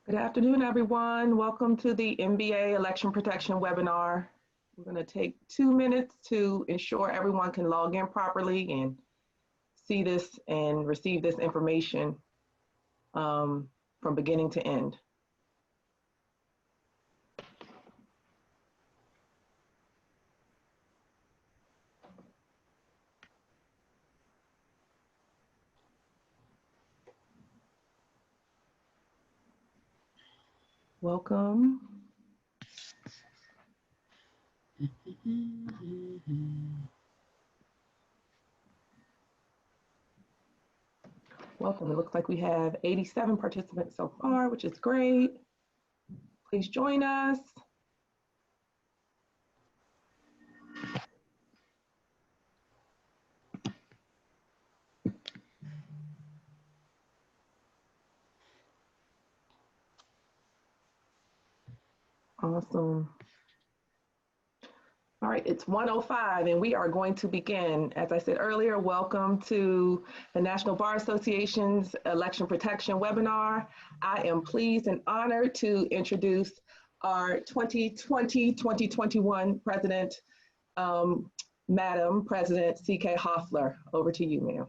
Good afternoon, everyone. Welcome to the NBA Election Protection webinar. We're going to take 2 minutes to ensure everyone can log in properly and see this and receive this information from beginning to end. Welcome. Welcome. It looks like we have 87 participants so far, which is great. Please join us. Awesome. All right, it's 1:05 and we are going to begin. As I said earlier, welcome to the National Bar Association's Election Protection webinar. I am pleased and honored to introduce our 2020-2021 President, Madam President C.K. Hoffler. Over to you, ma'am.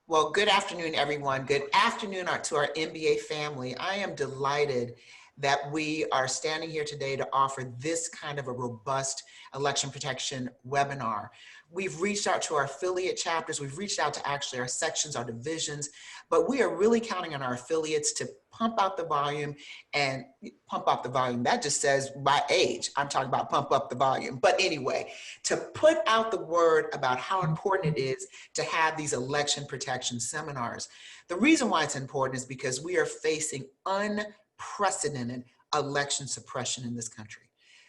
Well, good afternoon, everyone. Good afternoon to our NBA family. I am delighted that we are standing here today to offer this kind of a robust election protection webinar. We've reached out to our affiliate chapters, we've reached out to actually our sections, our divisions, but we are really counting on our affiliates to pump out the volume and pump up the volume. That just says by age, I'm talking about pump up the volume. But anyway, to put out the word about how important it is to have these election protection seminars. The reason why it's important is because we are facing unprecedented election suppression in this country.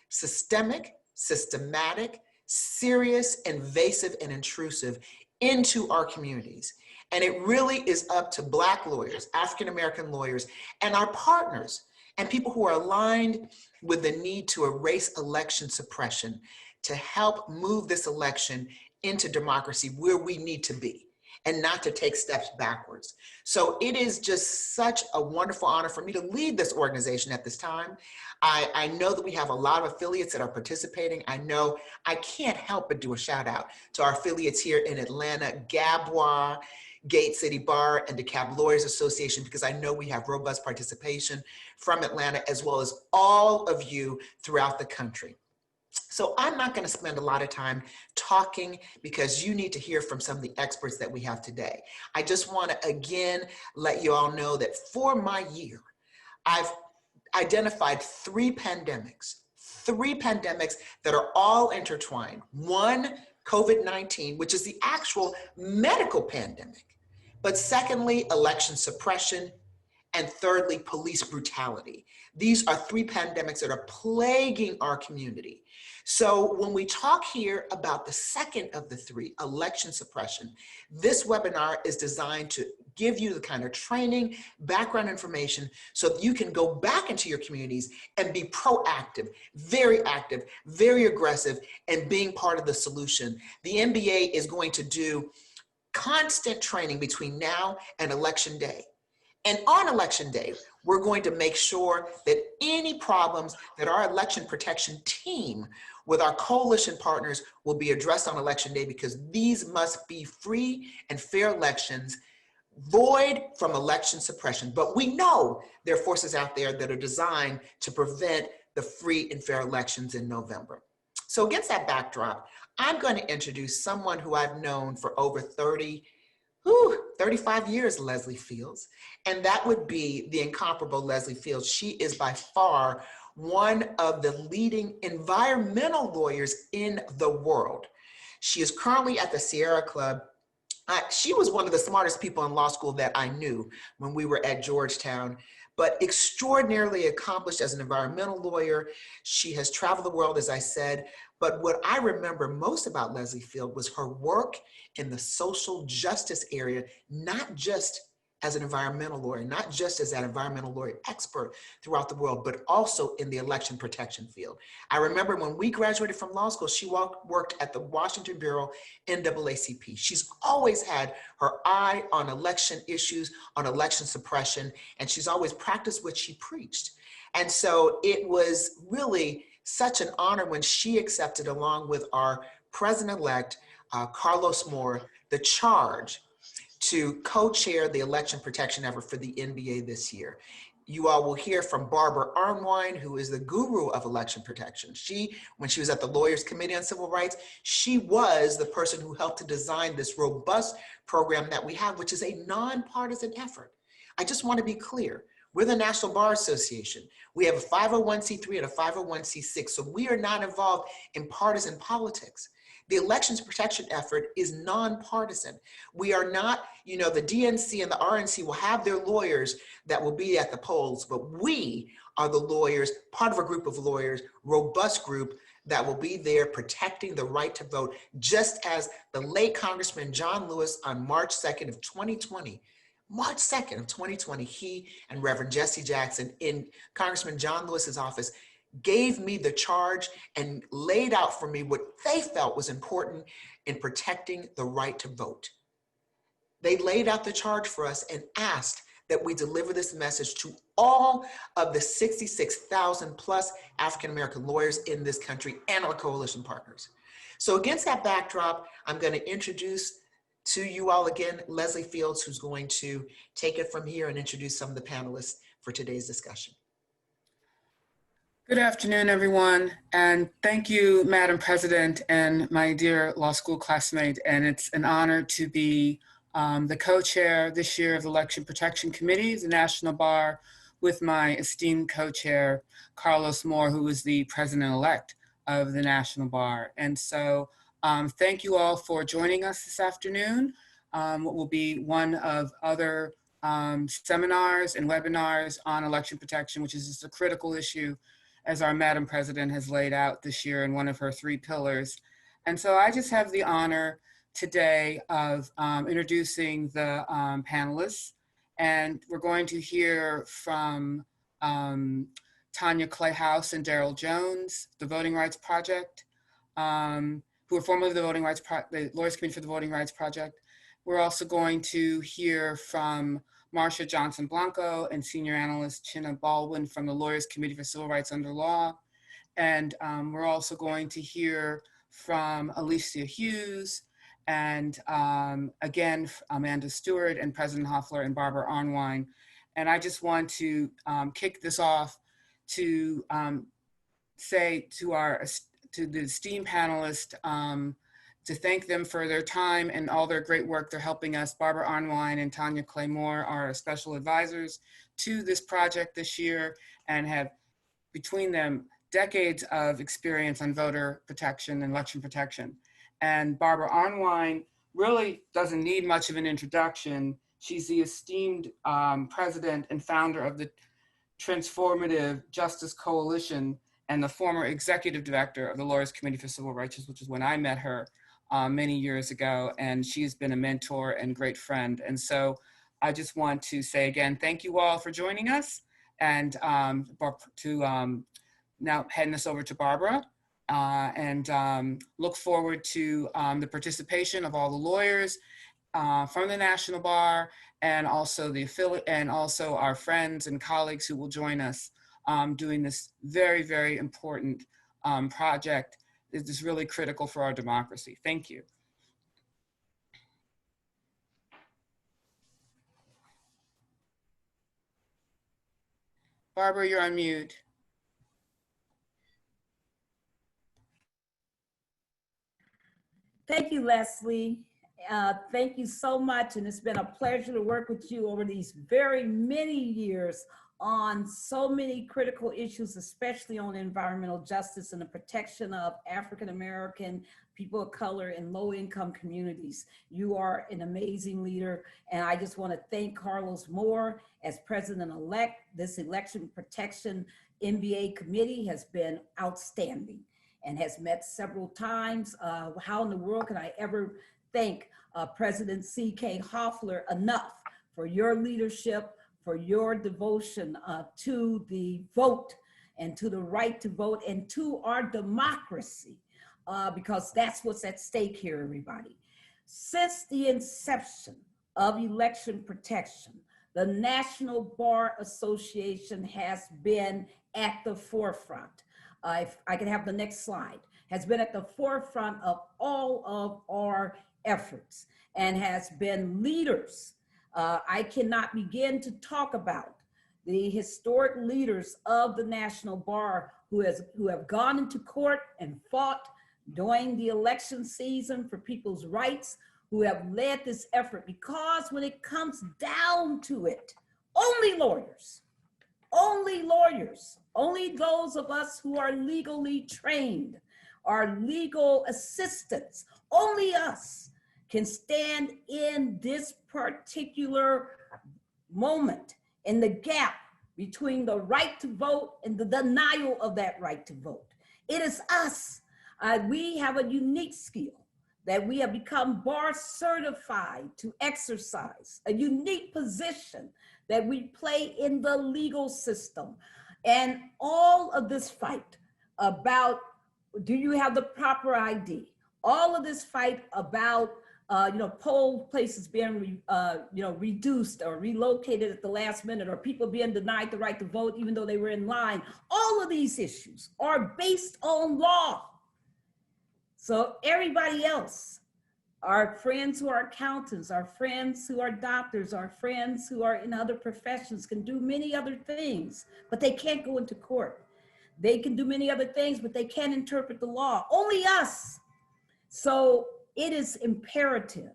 Systemic, systematic, serious, invasive, and intrusive into our communities. And it really is up to Black lawyers, African-American lawyers, and our partners, and people who are aligned with the need to erase election suppression to help move this election into democracy where we need to be, and not to take steps backwards. So it is just such a wonderful honor for me to lead this organization at this time. I know that we have a lot of affiliates that are participating. I know I can't help but do a shout out to our affiliates here in Atlanta, Gabois, Gate City Bar, and DeKalb Lawyers Association, because I know we have robust participation from Atlanta, as well as all of you throughout the country. So I'm not going to spend a lot of time talking because you need to hear from some of the experts that we have today. I just want to again let you all know that for my year, I've identified three pandemics that are all intertwined. One, COVID-19, which is the actual medical pandemic. But secondly, election suppression. And thirdly, police brutality. These are three pandemics that are plaguing our community. So when we talk here about the second of the three, election suppression, this webinar is designed to give you the kind of training, background information, so that you can go back into your communities and be proactive, very active, very aggressive, and being part of the solution. The NBA is going to do constant training between now and Election Day. And on Election Day, we're going to make sure that any problems that our election protection team with our coalition partners will be addressed on Election Day, because these must be free and fair elections, void from election suppression. But we know there are forces out there that are designed to prevent the free and fair elections in November. So against that backdrop, I'm going to introduce someone who I've known for over 35 years, Leslie Fields, and that would be the incomparable Leslie Fields. She is by far one of the leading environmental lawyers in the world. She is currently at the Sierra Club. She was one of the smartest people in law school that I knew when we were at Georgetown, but extraordinarily accomplished as an environmental lawyer. She has traveled the world, as I said, but what I remember most about Leslie Field was her work in the social justice area, not just as an environmental lawyer, not just as an environmental lawyer expert throughout the world, but also in the election protection field. I remember when we graduated from law school, she worked at the Washington Bureau NAACP. She's always had her eye on election issues, on election suppression, and she's always practiced what she preached. And so it was really such an honor when she accepted, along with our president-elect, Carlos Moore, the charge to co-chair the election protection effort for the NBA this year. You all will hear from Barbara Arnwine, who is the guru of election protection. When she was at the Lawyers Committee on Civil Rights, she was the person who helped to design this robust program that we have, which is a nonpartisan effort. I just want to be clear. We're the National Bar Association. We have a 501c3 and a 501c6, so we are not involved in partisan politics. The elections protection effort is nonpartisan. We are not, the DNC and the RNC will have their lawyers that will be at the polls, but we are the lawyers, part of a group of lawyers, robust group that will be there protecting the right to vote, just as the late Congressman John Lewis on March 2nd of 2020, March 2nd of 2020, he and Reverend Jesse Jackson in Congressman John Lewis's office gave me the charge and laid out for me what they felt was important in protecting the right to vote. They laid out the charge for us and asked that we deliver this message to all of the 66,000 plus African-American lawyers in this country and our coalition partners. So against that backdrop, I'm going to introduce to you all again, Leslie Fields, who's going to take it from here and introduce some of the panelists for today's discussion. Good afternoon, everyone, and thank you, Madam President, and my dear law school classmate. And it's an honor to be the co-chair this year of the Election Protection Committee, the National Bar, with my esteemed co-chair, Carlos Moore, who is the president-elect of the National Bar. And so thank you all for joining us this afternoon. What will be one of other seminars and webinars on election protection, which is just a critical issue, as our Madam President has laid out this year in one of her 3 pillars. And so I just have the honor today of introducing the panelists. And we're going to hear from Tanya Clayhouse and Daryl Jones, the Voting Rights Project, who are formerly the Lawyers Committee for the Voting Rights Project. We're also going to hear from Marcia Johnson Blanco and senior analyst Chinna Baldwin from the Lawyers Committee for Civil Rights Under Law. And we're also going to hear from Alicia Hughes and again, Amanda Stewart and President Hoffler and Barbara Arnwine. And I just want to kick this off to say to the esteemed panelists, to thank them for their time and all their great work. They're helping us. Barbara Arnwine and Tanya Claymore are special advisors to this project this year and have, between them, decades of experience on voter protection and election protection. And Barbara Arnwine really doesn't need much of an introduction. She's the esteemed president and founder of the Transformative Justice Coalition and the former executive director of the Lawyers Committee for Civil Rights, which is when I met her many years ago, and she's been a mentor and great friend. And so I just want to say again, thank you all for joining us, and now heading this over to Barbara, and look forward to the participation of all the lawyers from the National Bar, and also the affiliate, and also our friends and colleagues who will join us doing this very, very important project. It is really critical for our democracy. Thank you. Barbara, you're on mute. Thank you, Leslie. Thank you so much. And it's been a pleasure to work with you over these very many years on so many critical issues, especially on environmental justice and the protection of African-American, people of color, and low-income communities. You are an amazing leader, and I just want to thank Carlos Moore as president-elect. This election protection NBA committee has been outstanding and has met several times. How in the world can I ever thank President C.K. Hoffler enough for your leadership, for your devotion to the vote and to the right to vote and to our democracy, because that's what's at stake here, everybody. Since the inception of election protection, the National Bar Association has been at the forefront. If I can have the next slide, has been at the forefront of all of our efforts and has been leaders. I cannot begin to talk about the historic leaders of the National Bar who have gone into court and fought during the election season for people's rights, who have led this effort, because when it comes down to it, only lawyers, only those of us who are legally trained, our legal assistants, only us can stand in this particular moment in the gap between the right to vote and the denial of that right to vote. It is us. We have a unique skill that we have become bar certified to exercise, a unique position that we play in the legal system. And all of this fight about, do you have the proper ID? All of this fight about poll places being reduced or relocated at the last minute, or people being denied the right to vote even though they were in line. All of these issues are based on law. So everybody else, our friends who are accountants, our friends who are doctors, our friends who are in other professions can do many other things, but they can't go into court. They can do many other things, but they can't interpret the law. Only us. So it is imperative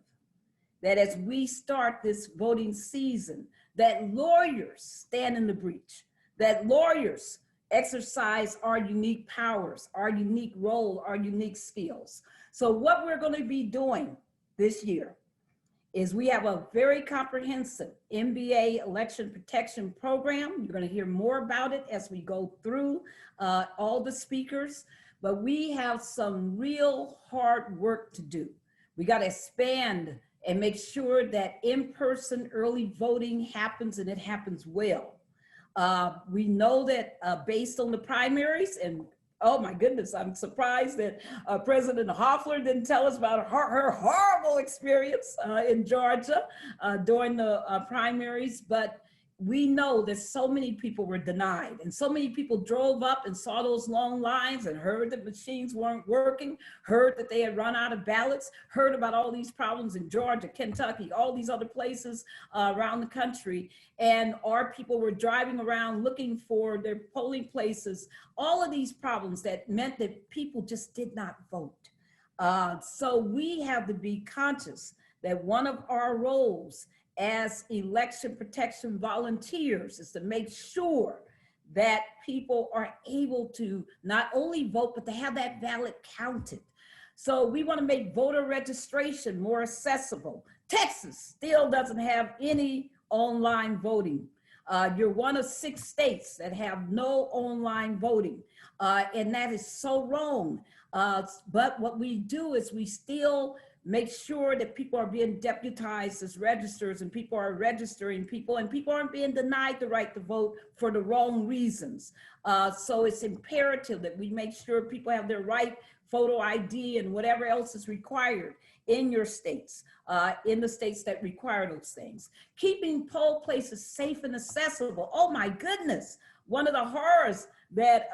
that as we start this voting season, that lawyers stand in the breach, that lawyers exercise our unique powers, our unique role, our unique skills. So what we're going to be doing this year is we have a very comprehensive NBA election protection program. You're going to hear more about it as we go through all the speakers, but we have some real hard work to do. We got to expand and make sure that in-person early voting happens, and it happens well. We know that based on the primaries, and oh my goodness, I'm surprised that President Hoffler didn't tell us about her horrible experience in Georgia during the primaries, but we know that so many people were denied, and so many people drove up and saw those long lines and heard that machines weren't working, heard that they had run out of ballots, heard about all these problems in Georgia, Kentucky, all these other places around the country. And our people were driving around looking for their polling places, all of these problems that meant that people just did not vote. So we have to be conscious that one of our roles as election protection volunteers is to make sure that people are able to not only vote, but to have that ballot counted. So we want to make voter registration more accessible. Texas still doesn't have any online voting. You're one of 6 states that have no online voting, and that is so wrong. But what we do is we still make sure that people are being deputized as registers, and people are registering people, and people aren't being denied the right to vote for the wrong reasons. So it's imperative that we make sure people have their right photo ID and whatever else is required in your states, in the states that require those things. Keeping poll places safe and accessible. Oh my goodness. One of the horrors that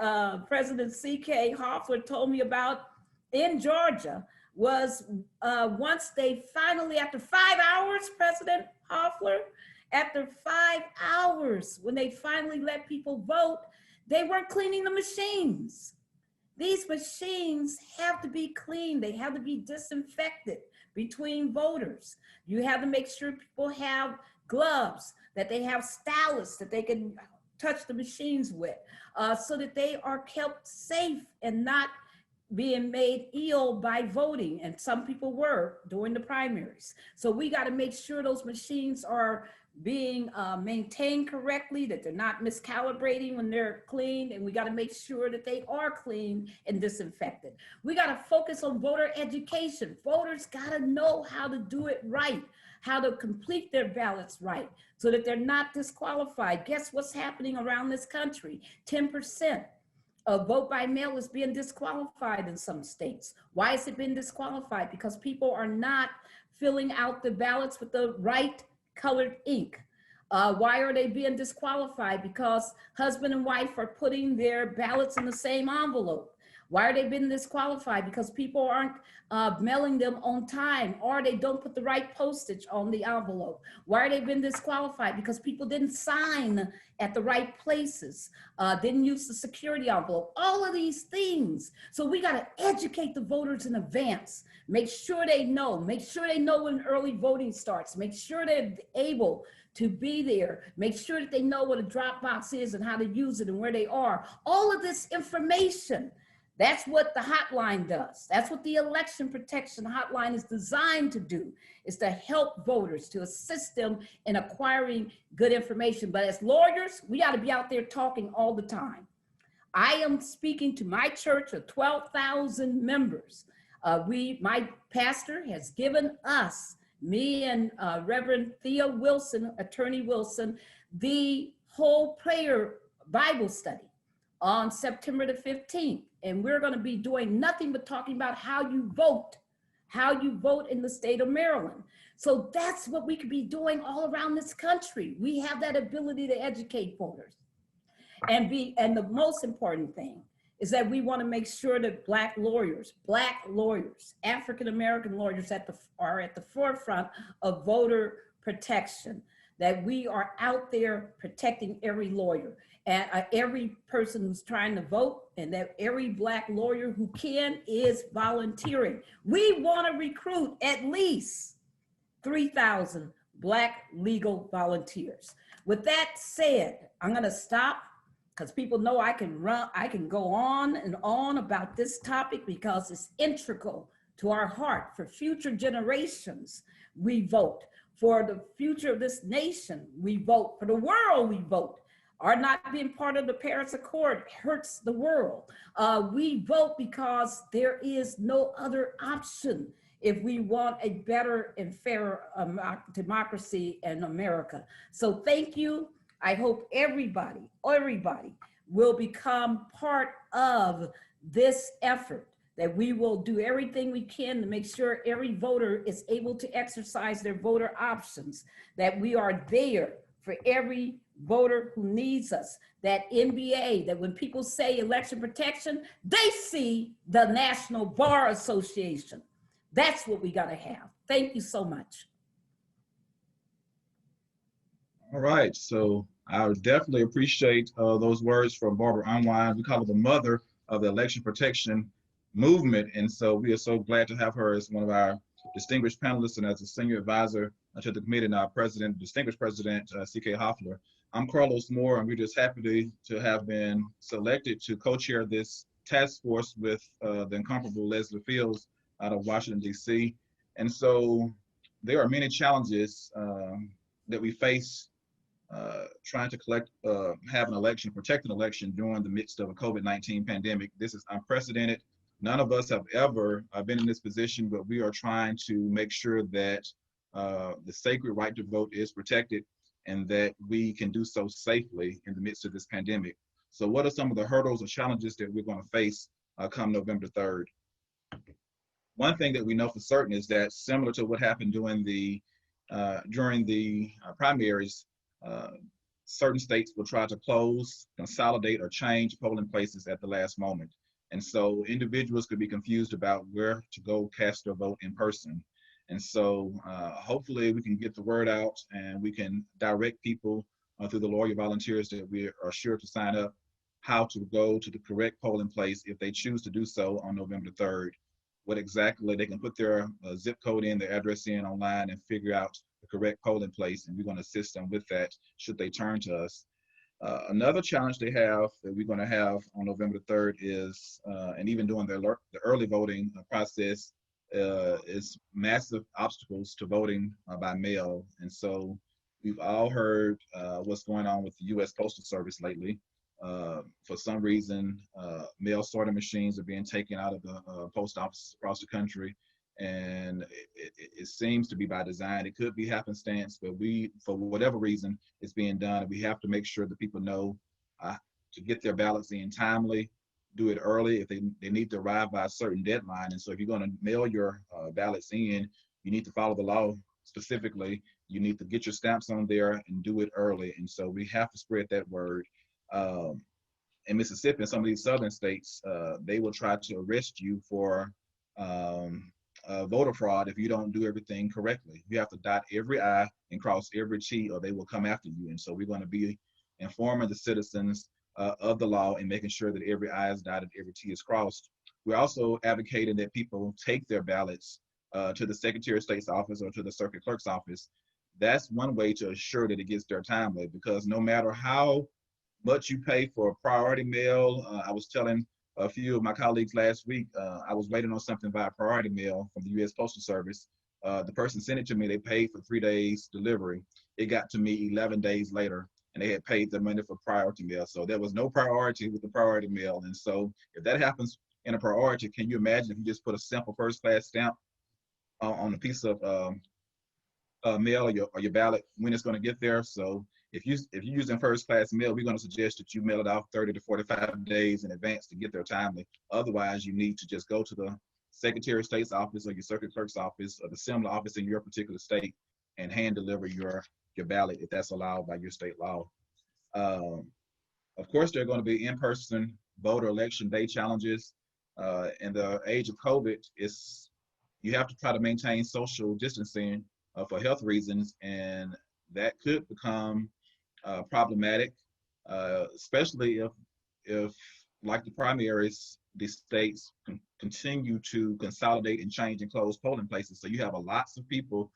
President C.K. Hoffler told me about in Georgia was once they finally, after 5 hours, President Hoffler, after 5 hours, when they finally let people vote, they weren't cleaning the machines. These machines have to be cleaned. They have to be disinfected between voters. You have to make sure people have gloves, that they have stylists that they can touch the machines with, so that they are kept safe and not being made ill by voting. And some people were during the primaries. So we got to make sure those machines are being maintained correctly, that they're not miscalibrating when they're cleaned, and we got to make sure that they are clean and disinfected. We got to focus on voter education. Voters got to know how to do it right, how to complete their ballots right so that they're not disqualified. Guess what's happening around this country? 10% of vote by mail is being disqualified in some states. Why is it being disqualified? Because people are not filling out the ballots with the right colored ink. Why are they being disqualified? Because husband and wife are putting their ballots in the same envelope. Why are they being disqualified? Because people aren't mailing them on time, or they don't put the right postage on the envelope. Why are they being disqualified? Because people didn't sign at the right places, didn't use the security envelope, all of these things. So we got to educate the voters in advance. Make sure they know when early voting starts. Make sure they're able to be there. Make sure that they know what a drop box is and how to use it and where they are. All of this information. That's what the hotline does. That's what the election protection hotline is designed to do, is to help voters, to assist them in acquiring good information. But as lawyers, we got to be out there talking all the time. I am speaking to my church of 12,000 members. My pastor has given us, me and Reverend Thea Wilson, Attorney Wilson, the whole prayer Bible study on September the 15th. And we're going to be doing nothing but talking about how you vote in the state of Maryland. So that's what we could be doing all around this country. We have that ability to educate voters. And the most important thing is that we want to make sure that Black lawyers, African-American lawyers are at the forefront of voter protection, that we are out there protecting every lawyer and every person who's trying to vote, and that every Black lawyer who can is volunteering. We want to recruit at least 3,000 Black legal volunteers. With that said, I'm going to stop, because people know I can go on and on about this topic because it's integral to our heart. For future generations, we vote. For the future of this nation, we vote. For the world, we vote. Our not being part of the Paris Accord hurts the world. We vote because there is no other option if we want a better and fairer democracy in America. So thank you. I hope everybody will become part of this effort, that we will do everything we can to make sure every voter is able to exercise their voter options, that we are there for every voter who needs us, that NBA, that when people say election protection, they see the National Bar Association. That's what we got to have. Thank you so much. All right, so I would definitely appreciate those words from Barbara Unwine. We call her the mother of the election protection movement, and so we are so glad to have her as one of our distinguished panelists and as a senior advisor to the committee and our president, distinguished president, C.K. Hoffler. I'm Carlos Moore, and we're just happy to have been selected to co-chair this task force with the incomparable Leslie Fields out of Washington, D.C. And so there are many challenges that we face trying to have an election, protect an election during the midst of a COVID-19 pandemic. This is unprecedented. None of us have ever been in this position, but we are trying to make sure that the sacred right to vote is protected and that we can do so safely in the midst of this pandemic. So what are some of the hurdles or challenges that we're going to face come November 3rd? One thing that we know for certain is that, similar to what happened during the primaries, certain states will try to close, consolidate, or change polling places at the last moment. And so individuals could be confused about where to go cast their vote in person. And so hopefully we can get the word out and we can direct people through the lawyer volunteers that we are sure to sign up, how to go to the correct polling place if they choose to do so on November 3rd. What exactly they can put their zip code in, their address in online, and figure out the correct polling place, and we're going to assist them with that should they turn to us. Another challenge they have that we're going to have on November 3rd is, and even during the early voting process, is massive obstacles to voting by mail. And so we've all heard what's going on with the U.S. Postal Service lately. For some reason, mail sorting machines are being taken out of the post office across the country, and it seems to be by design. It could be happenstance, but for whatever reason, it's being done. We have to make sure that people know to get their ballots in timely, do it early if they need to arrive by a certain deadline. And so if you're going to mail your ballots in, you need to follow the law specifically. You need to get your stamps on there and do it early. And so we have to spread that word. In Mississippi and some of these southern states, they will try to arrest you for voter fraud if you don't do everything correctly. You have to dot every I and cross every T, or they will come after you. And so we're going to be informing the citizens of the law and making sure that every I is dotted, every T is crossed. We're also advocating that people take their ballots to the Secretary of State's office or to the Circuit Clerk's office. That's one way to assure that it gets there timely, because no matter how much you pay for a priority mail, I was telling a few of my colleagues last week, I was waiting on something by priority mail from the U.S. Postal Service. The person sent it to me, they paid for 3 days delivery. It got to me 11 days later, and they had paid their money for priority mail. So there was no priority with the priority mail. And so if that happens in a priority, can you imagine if you just put a simple first class stamp on a piece of mail or your ballot when it's going to get there? So if you're using first class mail, we're going to suggest that you mail it out 30 to 45 days in advance to get there timely. Otherwise, you need to just go to the Secretary of State's office or your Circuit Clerk's office or the similar office in your particular state and hand deliver your ballot if that's allowed by your state law. Of course, there are going to be in-person voter election day challenges. In the age of COVID, you have to try to maintain social distancing for health reasons, and that could become problematic, especially if like the primaries, the states continue to consolidate and change and close polling places. So you have lots of people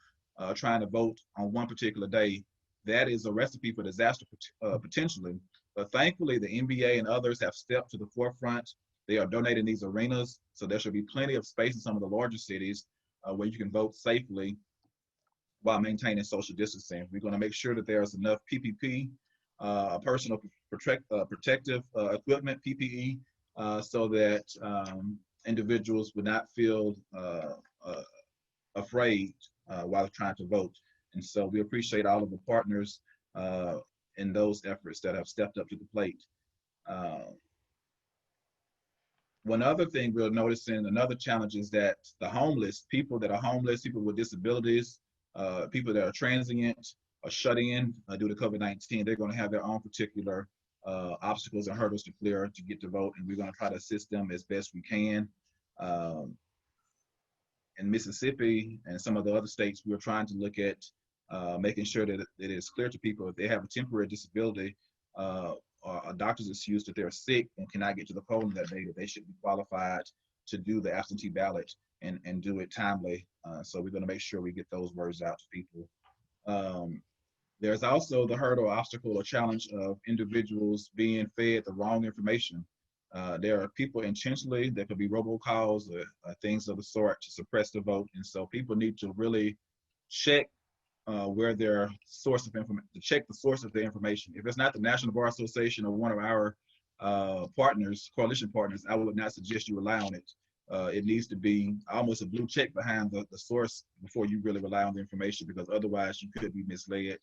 trying to vote on one particular day. That is a recipe for disaster potentially. But thankfully, the NBA and others have stepped to the forefront. They are donating these arenas, so there should be plenty of space in some of the larger cities where you can vote safely while maintaining social distancing. We're going to make sure that there's enough PPP, personal protective equipment, PPE, so that individuals would not feel afraid while trying to vote. And so we appreciate all of the partners in those efforts that have stepped up to the plate. One other thing we're noticing, another challenge, is that the homeless, people that are homeless, people with disabilities, people that are transient or shut in due to COVID-19, they're going to have their own particular obstacles and hurdles to clear to get to vote, and we're going to try to assist them as best we can. In Mississippi and some of the other states, we're trying to look at making sure that it is clear to people if they have a temporary disability or a doctor's excuse that they're sick and cannot get to the polling that day, that they should be qualified to do the absentee ballot and do it timely. So we're going to make sure we get those words out to people. There's also the hurdle, obstacle, or challenge of individuals being fed the wrong information. There are people intentionally, there could be robocalls or things of the sort to suppress the vote. And so people need to really check where their source of information, to check the source of the information. If it's not the National Bar Association or one of our partners, coalition partners, I would not suggest you rely on it. It needs to be almost a blue check behind the source before you really rely on the information, because otherwise you could be misled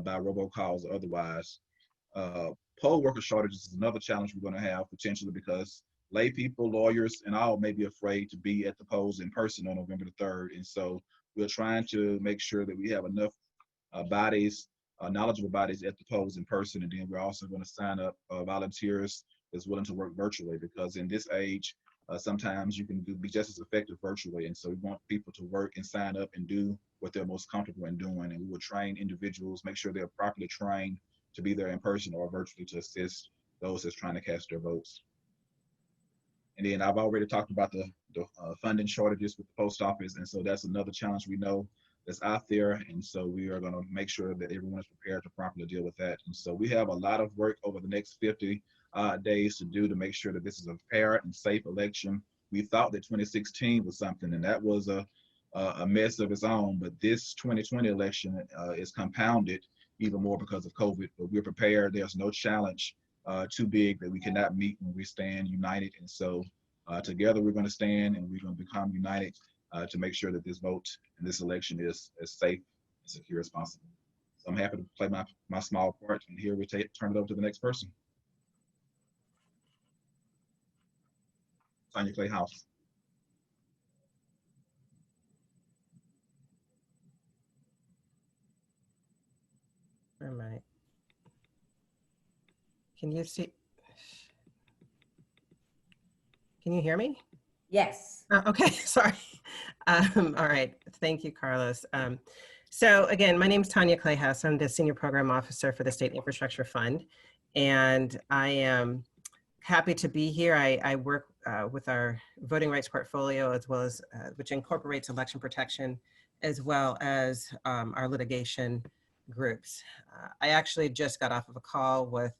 by robocalls or otherwise. Poll worker shortages is another challenge we're going to have potentially, because lay people, lawyers, and all may be afraid to be at the polls in person on November the 3rd. And so we're trying to make sure that we have enough bodies, knowledgeable bodies at the polls in person. And then we're also going to sign up volunteers that's willing to work virtually, because in this age, sometimes you can be just as effective virtually. And so we want people to work and sign up and do what they're most comfortable in doing. And we will train individuals, make sure they're properly trained to be there in person or virtually to assist those that's trying to cast their votes. And then I've already talked about the funding shortages with the post office. And so that's another challenge we know that's out there. And so we are going to make sure that everyone is prepared to properly deal with that. And so we have a lot of work over the next 50 days to do to make sure that this is a fair and safe election. We thought that 2016 was something, and that was a mess of its own. But this 2020 election is compounded even more because of COVID. But we're prepared. There's no challenge too big that we cannot meet when we stand united. And so together we're going to stand and we're going to become united to make sure that this vote and this election is as safe and secure as possible. So I'm happy to play my small part, and here we turn it over to the next person. Tanya Clay House. Where am I? Can you see? Can you hear me? Yes. Okay, sorry. All right, thank you, Carlos. So again, my name is Tanya Clayhouse. I'm the Senior Program Officer for the State Infrastructure Fund, and I am happy to be here. I work with our voting rights portfolio, as well as which incorporates election protection, as well as our litigation groups. I actually just got off of a call with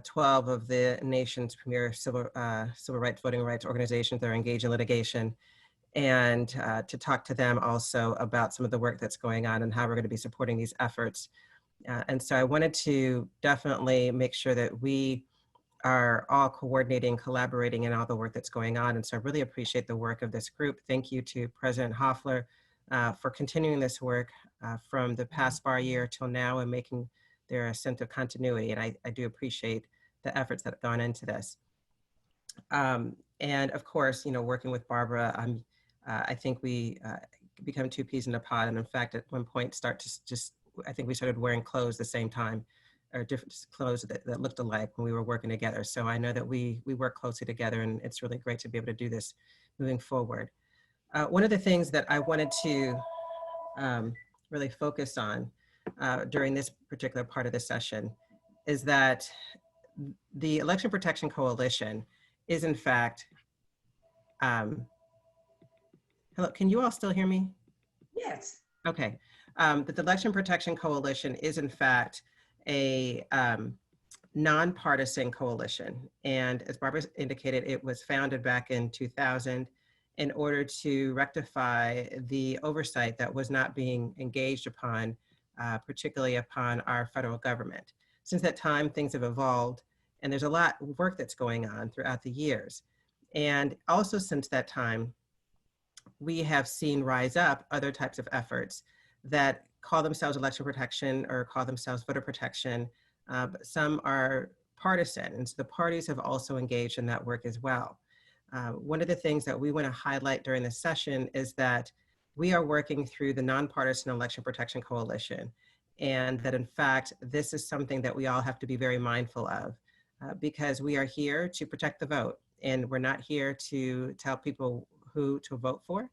12 of the nation's premier civil rights, voting rights organizations that are engaged in litigation, and to talk to them also about some of the work that's going on and how we're going to be supporting these efforts. And so I wanted to definitely make sure that we are all coordinating, collaborating in all the work that's going on. And so I really appreciate the work of this group. Thank you to President Hoffler for continuing this work from the past bar year till now and making there a sense of continuity. And I do appreciate the efforts that have gone into this. And of course, you know, working with Barbara, I think we become two peas in a pod. And in fact, at one point I think we started wearing clothes the same time, or different clothes that looked alike when we were working together. So I know that we work closely together, and it's really great to be able to do this moving forward. One of the things that I wanted to really focus on during this particular part of the session is that the Election Protection Coalition is in fact, hello, can you all still hear me? Yes. Okay, that the Election Protection Coalition is in fact a nonpartisan coalition. And as Barbara indicated, it was founded back in 2000 in order to rectify the oversight that was not being engaged upon, particularly upon our federal government. Since that time, things have evolved, and there's a lot of work that's going on throughout the years. And also since that time, we have seen rise up other types of efforts that call themselves election protection or call themselves voter protection. But some are partisan, and so the parties have also engaged in that work as well. One of the things that we want to highlight during this session is that we are working through the Nonpartisan Election Protection Coalition, and that in fact, this is something that we all have to be very mindful of because we are here to protect the vote, and we're not here to tell people who to vote for,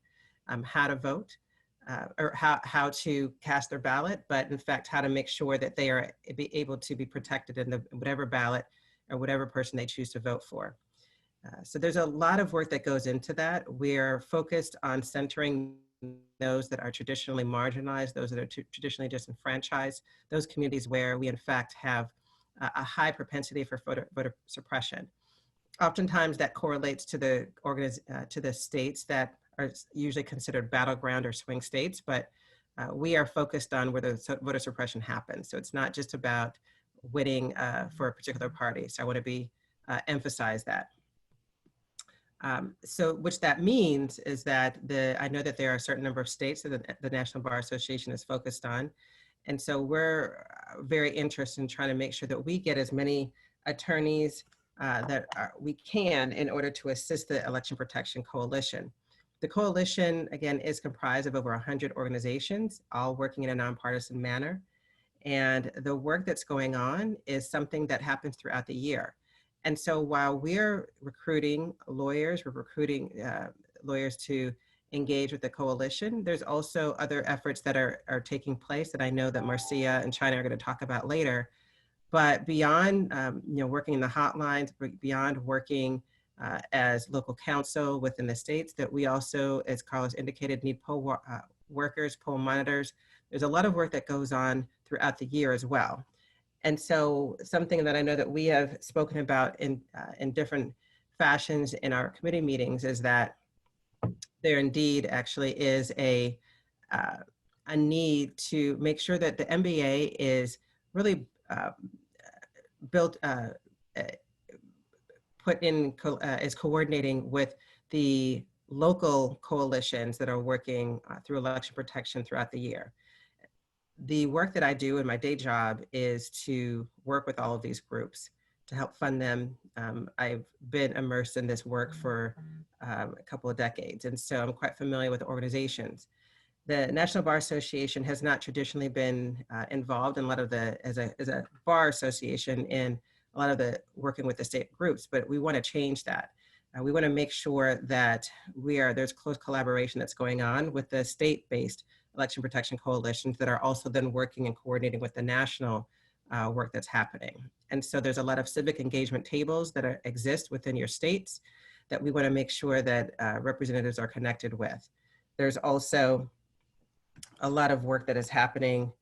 how to vote, or how to cast their ballot, but in fact, how to make sure that they are able to be protected in whatever ballot or whatever person they choose to vote for. So there's a lot of work that goes into that. We're focused on centering those that are traditionally marginalized, those that are traditionally disenfranchised, those communities where we in fact have a high propensity for voter suppression. Oftentimes that correlates to the states that are usually considered battleground or swing states, but we are focused on where the voter suppression happens. So it's not just about winning for a particular party. So I want to emphasize that. So which that means is that I know that there are a certain number of states that the National Bar Association is focused on. And so we're very interested in trying to make sure that we get as many attorneys we can in order to assist the Election Protection Coalition. The coalition, again, is comprised of over 100 organizations, all working in a nonpartisan manner. And the work that's going on is something that happens throughout the year. And so while we're recruiting lawyers, we're recruiting lawyers to engage with the coalition, there's also other efforts that are taking place that I know that Marcia and China are going to talk about later. But beyond working in the hotlines, beyond working as local counsel within the states, that we also, as Carlos indicated, need poll workers, poll monitors. There's a lot of work that goes on throughout the year as well. And so something that I know that we have spoken about in different fashions in our committee meetings is that there indeed actually is a need to make sure that the MBA is really put in, is coordinating with the local coalitions that are working through election protection throughout the year. The work that I do in my day job is to work with all of these groups to help fund them. I've been immersed in this work for a couple of decades, and so I'm quite familiar with the organizations. The National Bar Association has not traditionally been involved in a lot of as a bar association in a lot of the working with the state groups, but we want to change that. We want to make sure that there's close collaboration that's going on with the state-based election protection coalitions that are also then working and coordinating with the national work that's happening. And so there's a lot of civic engagement tables that exist within your states that we want to make sure that representatives are connected with. There's also a lot of work that is happening,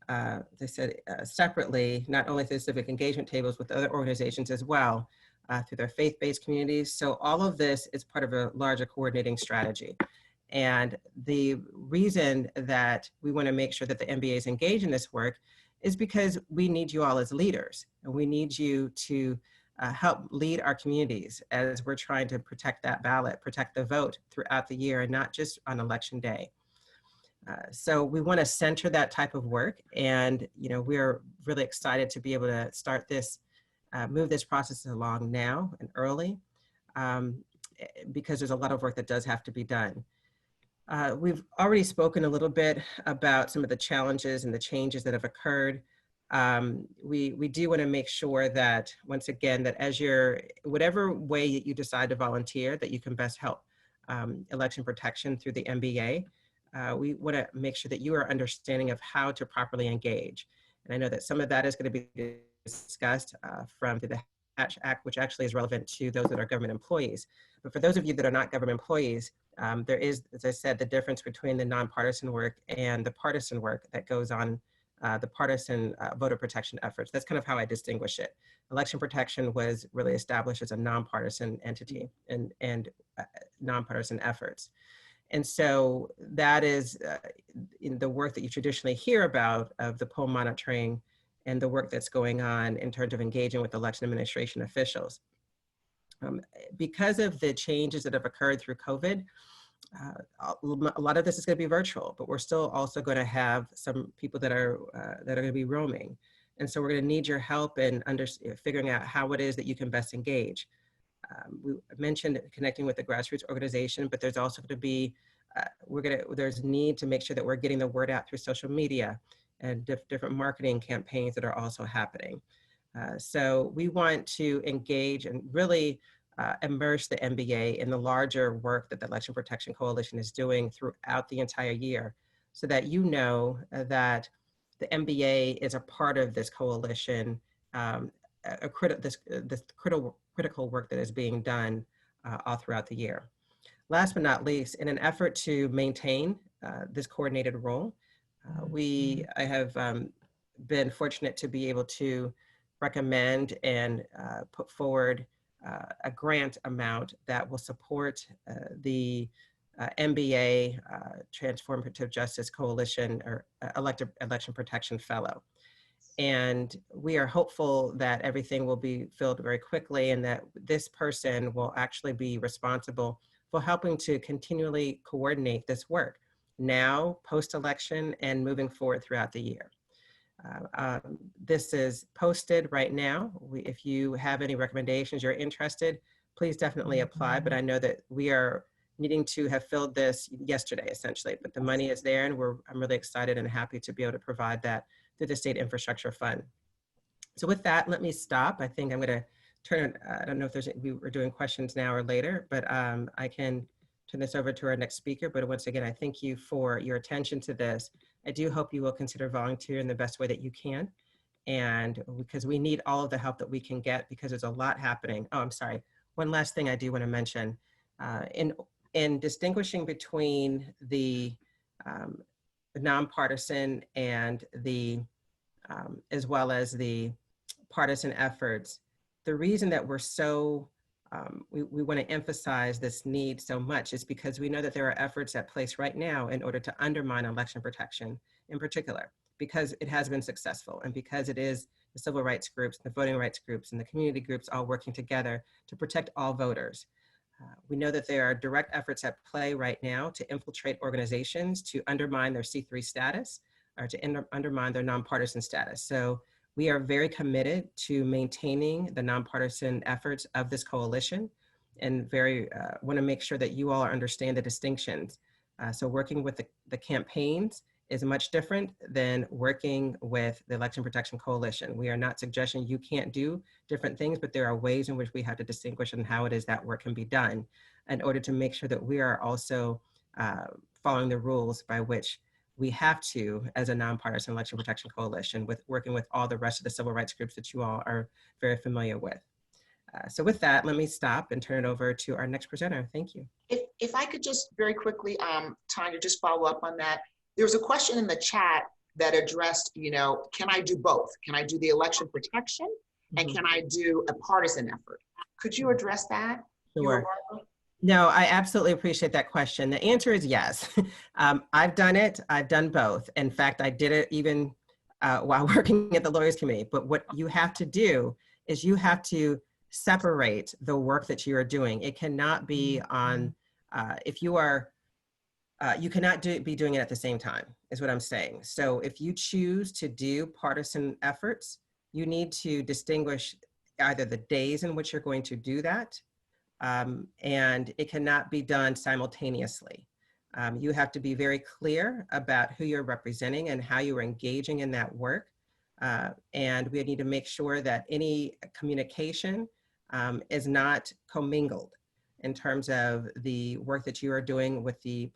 they said separately, not only through civic engagement tables with other organizations as well, through their faith-based communities. So all of this is part of a larger coordinating strategy. And the reason that we want to make sure that the MBA is engaged in this work is because we need you all as leaders, and we need you to help lead our communities as we're trying to protect that ballot, protect the vote throughout the year, and not just on election day. So we want to center that type of work, and we're really excited to be able to start this, move this process along now and early, because there's a lot of work that does have to be done. We've already spoken a little bit about some of the challenges and the changes that have occurred. We do want to make sure that, once again, that as whatever way that you decide to volunteer, that you can best help election protection through the MBA. We want to make sure that you are understanding of how to properly engage. And I know that some of that is going to be discussed from the Hatch Act, which actually is relevant to those that are government employees. But for those of you that are not government employees, there is, as I said, the difference between the nonpartisan work and the partisan work that goes on, the partisan voter protection efforts. That's kind of how I distinguish it. Election protection was really established as a nonpartisan entity and nonpartisan efforts. And so that is in the work that you traditionally hear about of the poll monitoring and the work that's going on in terms of engaging with election administration officials. Because of the changes that have occurred through COVID, a lot of this is going to be virtual, but we're still also going to have some people that are going to be roaming. And so we're going to need your help in figuring out how it is that you can best engage. We mentioned connecting with the grassroots organization, but there's also going to be, there's need to make sure that we're getting the word out through social media and different marketing campaigns that are also happening. So we want to engage and really immerse the MBA in the larger work that the Election Protection Coalition is doing throughout the entire year, so that you know that the MBA is a part of this coalition, this critical work that is being done all throughout the year. Last but not least, in an effort to maintain this coordinated role, I have been fortunate to be able to recommend and put forward a grant amount that will support the MBA Transformative Justice Coalition or Election Protection Fellow. And we are hopeful that everything will be filled very quickly and that this person will actually be responsible for helping to continually coordinate this work now, post-election, and moving forward throughout the year. This is posted right now. If you have any recommendations, you're interested, please definitely apply. But I know that we are needing to have filled this yesterday, essentially, but the money is there, and I'm really excited and happy to be able to provide that through the State Infrastructure Fund. So with that, let me stop. I think I'm going to turn, I don't know if we were doing questions now or later, but I can turn this over to our next speaker. But once again, I thank you for your attention to this. I do hope you will consider volunteering the best way that you can. And because we need all of the help that we can get, because there's a lot happening. Oh, I'm sorry. One last thing I do want to mention. In distinguishing between the nonpartisan and the, as well as the partisan efforts, the reason that we're so, we want to emphasize this need so much is because we know that there are efforts at place right now in order to undermine election protection in particular, because it has been successful and because it is the civil rights groups, the voting rights groups, and the community groups all working together to protect all voters. We know that there are direct efforts at play right now to infiltrate organizations to undermine their C3 status or to undermine their nonpartisan status. So we are very committed to maintaining the nonpartisan efforts of this coalition and very want to make sure that you all understand the distinctions. So working with the campaigns is much different than working with the Election Protection Coalition. We are not suggesting you can't do different things, but there are ways in which we have to distinguish on how it is that work can be done in order to make sure that we are also following the rules by which we have to, as a nonpartisan Election Protection Coalition, with working with all the rest of the civil rights groups that you all are very familiar with. So with that, let me stop and turn it over to our next presenter. Thank you. If I could just very quickly, Tanya, just follow up on that. There was a question in the chat that addressed, can I do both? Can I do the election protection and can I do a partisan effort? Could you address that? Sure. No, I absolutely appreciate that question. The answer is yes. I've done it. I've done both. In fact, I did it even while working at the Lawyers Committee. But what you have to do is you have to separate the work that you are doing. It cannot be on, if you are, you cannot be doing it at the same time, is what I'm saying. So if you choose to do partisan efforts, you need to distinguish either the days in which you're going to do that, and it cannot be done simultaneously. You have to be very clear about who you're representing and how you are engaging in that work. And we need to make sure that any communication is not commingled in terms of the work that you are doing with the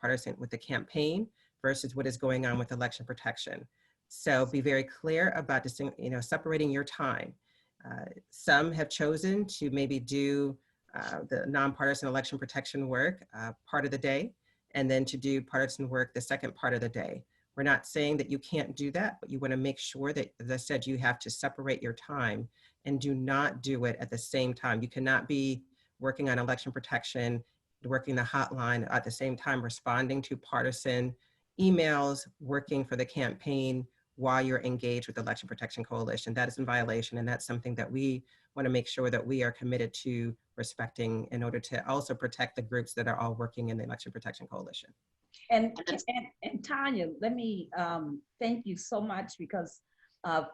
campaign versus what is going on with election protection. So be very clear about separating your time. Some have chosen to maybe do the nonpartisan election protection work part of the day, and then to do partisan work the second part of the day. We're not saying that you can't do that, but you want to make sure that, as I said, you have to separate your time and do not do it at the same time. You cannot be working on election protection, working the hotline at the same time, responding to partisan emails, working for the campaign while you're engaged with the Election Protection Coalition. That is in violation, and that's something that we want to make sure that we are committed to respecting in order to also protect the groups that are all working in the Election Protection Coalition. And Tanya, let me thank you so much because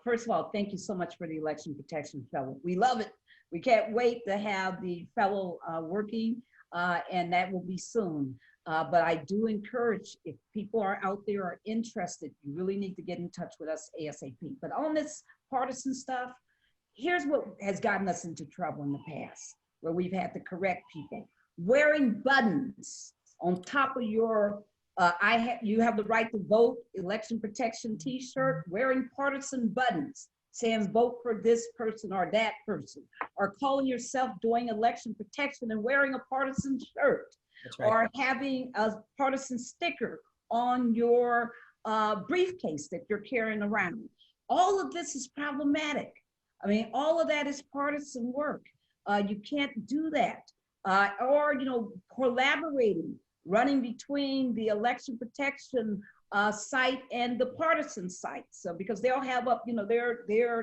first of all, thank you so much for the Election Protection Fellow. We love it. We can't wait to have the fellow working, and that will be soon. But I do encourage, if people are out there are interested, you really need to get in touch with us ASAP. But on this partisan stuff, here's what has gotten us into trouble in the past, where we've had to correct people. Wearing buttons on top of your you have the right to vote election protection t-shirt, wearing partisan buttons saying vote for this person or that person, or calling yourself doing election protection and wearing a partisan shirt. That's right. Or having a partisan sticker on your briefcase that you're carrying around. All of this is problematic. I mean, all of that is partisan work. You can't do that. Or, collaborating, running between the election protection site and the partisan site. So because they'll have up,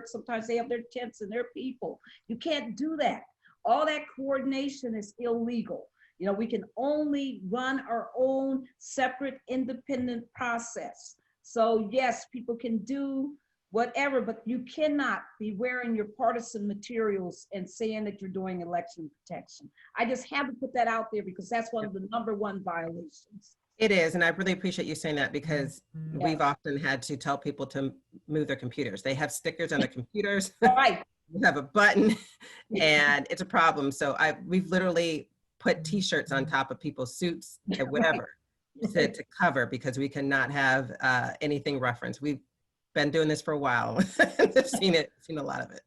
sometimes they have their tents and their people. You can't do that. All that coordination is illegal. We can only run our own separate independent process. So yes, people can do whatever, but you cannot be wearing your partisan materials and saying that you're doing election protection. I just have to put that out there because that's one of the #1 violations. It is, and I really appreciate you saying that because we've often had to tell people to move their computers. They have stickers on their computers. Right. You have a button, and it's a problem. So we've literally put t-shirts on top of people's suits and whatever to cover because we cannot have anything referenced. We've been doing this for a while. I've seen a lot of it.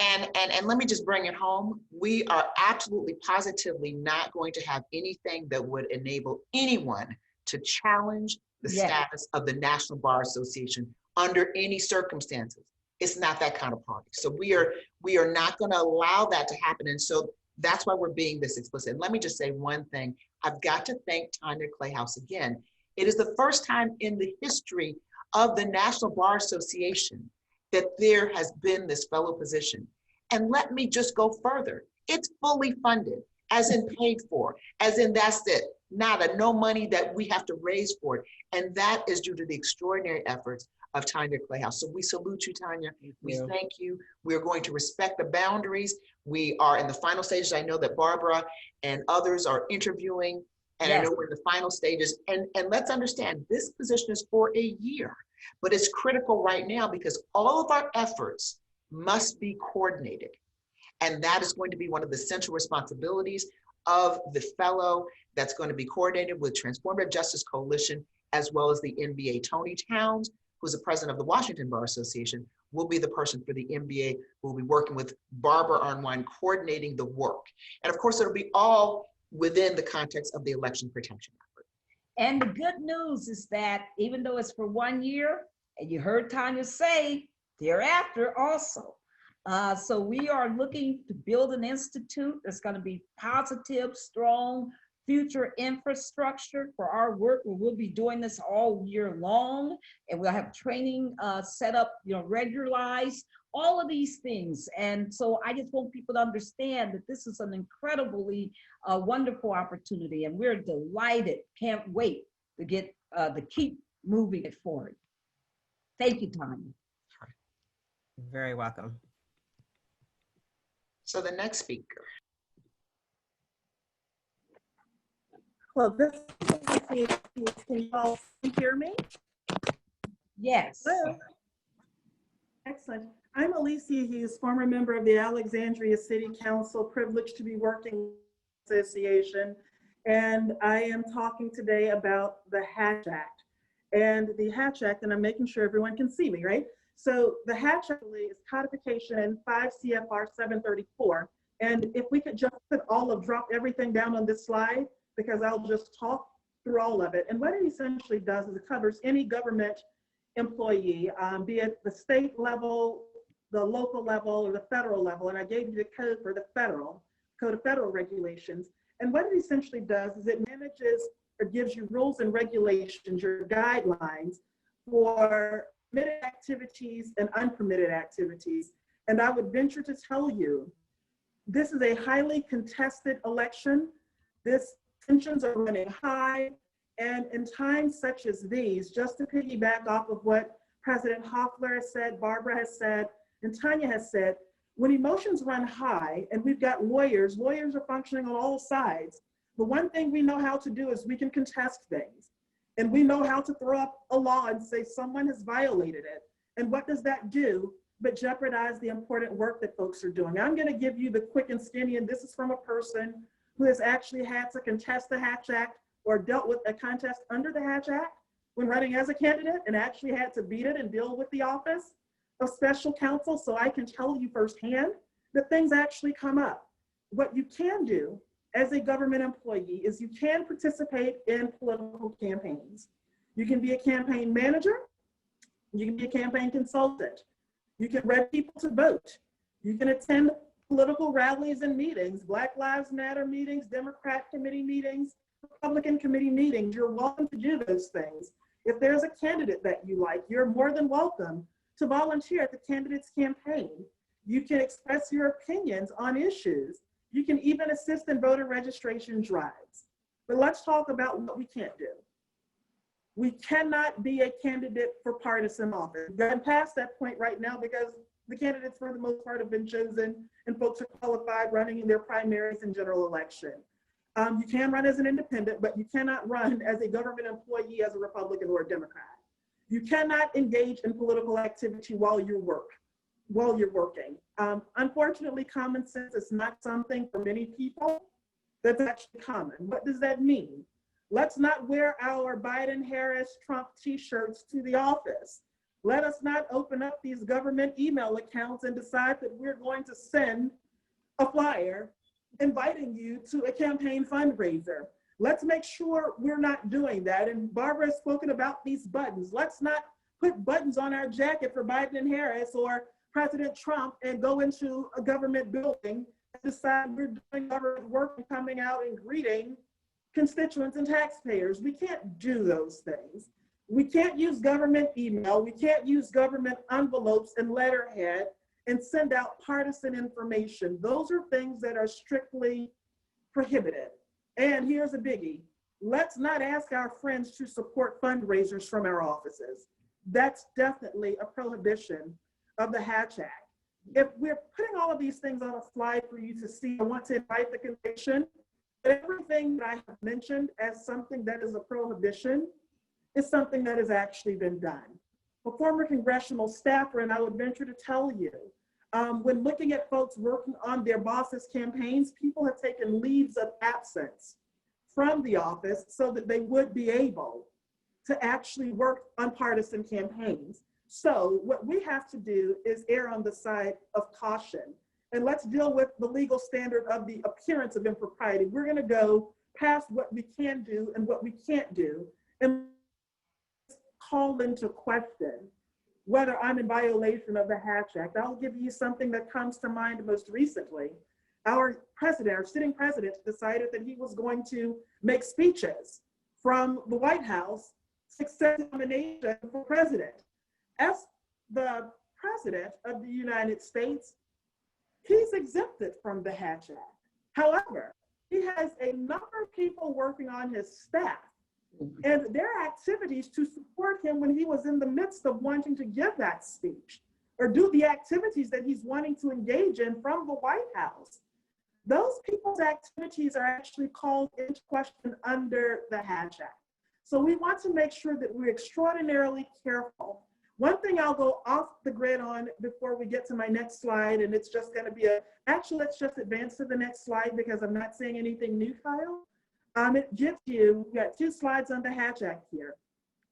And let me just bring it home. We are absolutely positively not going to have anything that would enable anyone to challenge the status of the National Bar Association under any circumstances. It's not that kind of party. So we are not going to allow that to happen. And so that's why we're being this explicit. And let me just say one thing. I've got to thank Tanya Clayhouse again. It is the first time in the history of the National Bar Association that there has been this fellow position. And let me just go further. It's fully funded. as in paid for, as in that's it, nada, no money that we have to raise for it. And that is due to the extraordinary efforts of Tanya Clayhouse. So we salute you, Tanya. We thank you. We're going to respect the boundaries. We are in the final stages. I know that Barbara and others are interviewing, and I know we're in the final stages. And let's understand, this position is for a year, but it's critical right now because all of our efforts must be coordinated. And that is going to be one of the central responsibilities of the fellow that's going to be coordinated with Transformative Justice Coalition, as well as the NBA. Tony Towns, who's the president of the Washington Bar Association, will be the person for the NBA who will be working with Barbara Unwind, coordinating the work. And of course, it'll be all within the context of the election protection effort. And the good news is that even though it's for 1 year, and you heard Tanya say, thereafter also. So we are looking to build an institute that's going to be positive, strong, future infrastructure for our work. We'll be doing this all year long, and we'll have training set up, regularized, all of these things. And so I just want people to understand that this is an incredibly wonderful opportunity, and we're delighted, can't wait to get to keep moving it forward. Thank you, Tanya. Very welcome. So the next speaker. Well, this is, can you all hear me? Yes. Hello. Excellent. I'm Alicia Hughes, former member of the Alexandria City Council, privileged to be working with the association. And I am talking today about the Hatch Act. And the Hatch Act, and I'm making sure everyone can see me, right? So the Hatch Act is codification in 5 CFR 734. And if we could just drop everything down on this slide, because I'll just talk through all of it. And what it essentially does is it covers any government employee, be it the state level, the local level, or the federal level. And I gave you the code for the Code of Federal Regulations. And what it essentially does is it manages or gives you rules and regulations, your guidelines for permitted activities and unpermitted activities. And I would venture to tell you, this is a highly contested election. Tensions are running high. And in times such as these, just to piggyback off of what President Hoffler has said, Barbara has said, and Tanya has said, when emotions run high and we've got lawyers are functioning on all sides. The one thing we know how to do is we can contest things. And we know how to throw up a law and say someone has violated it. And what does that do but jeopardize the important work that folks are doing? I'm going to give you the quick and skinny, and this is from a person who has actually had to contest the Hatch Act or dealt with a contest under the Hatch Act when running as a candidate and actually had to beat it and deal with the office of special counsel. So I can tell you firsthand that things actually come up. What you can do as a government employee is you can participate in political campaigns. You can be a campaign manager. You can be a campaign consultant. You can read people to vote. You can attend political rallies and meetings, Black Lives Matter meetings, Democrat committee meetings, Republican committee meetings. You're welcome to do those things. If there's a candidate that you like, you're more than welcome to volunteer at the candidate's campaign. You can express your opinions on issues. You can even assist in voter registration drives. But let's talk about what we can't do. We cannot be a candidate for partisan office. We've gotten past that point right now because the candidates for the most part have been chosen and folks are qualified running in their primaries and general election. You can run as an independent, but you cannot run as a government employee as a Republican or a Democrat. You cannot engage in political activity while you're working. Unfortunately, common sense is not something for many people that's actually common. What does that mean? Let's not wear our Biden, Harris, Trump t-shirts to the office. Let us not open up these government email accounts and decide that we're going to send a flyer inviting you to a campaign fundraiser. Let's make sure we're not doing that. And Barbara has spoken about these buttons. Let's not put buttons on our jacket for Biden and Harris or President Trump and go into a government building and decide we're doing government work and coming out and greeting constituents and taxpayers. We can't do those things. We can't use government email. We can't use government envelopes and letterhead and send out partisan information. Those are things that are strictly prohibited. And here's a biggie. Let's not ask our friends to support fundraisers from our offices. That's definitely a prohibition of the Hatch Act. If we're putting all of these things on a slide for you to see, I want to invite the conviction. Everything that I have mentioned as something that is a prohibition is something that has actually been done. A former congressional staffer, and I would venture to tell you, when looking at folks working on their bosses' campaigns, people have taken leaves of absence from the office so that they would be able to actually work on partisan campaigns. So what we have to do is err on the side of caution. And let's deal with the legal standard of the appearance of impropriety. We're going to go past what we can do and what we can't do and call into question whether I'm in violation of the Hatch Act. I'll give you something that comes to mind most recently. Our president, our sitting president, decided that he was going to make speeches from the White House successive nomination for president. As the president of the United States, he's exempted from the Hatch Act. However, he has a number of people working on his staff and their activities to support him when he was in the midst of wanting to give that speech or do the activities that he's wanting to engage in from the White House. Those people's activities are actually called into question under the Hatch Act. So we want to make sure that we're extraordinarily careful. One thing I'll go off the grid on before we get to my next slide, and it's just gonna be actually, let's just advance to the next slide because I'm not saying anything new, Kyle. It gives you, we got 2 slides on the Hatch Act here,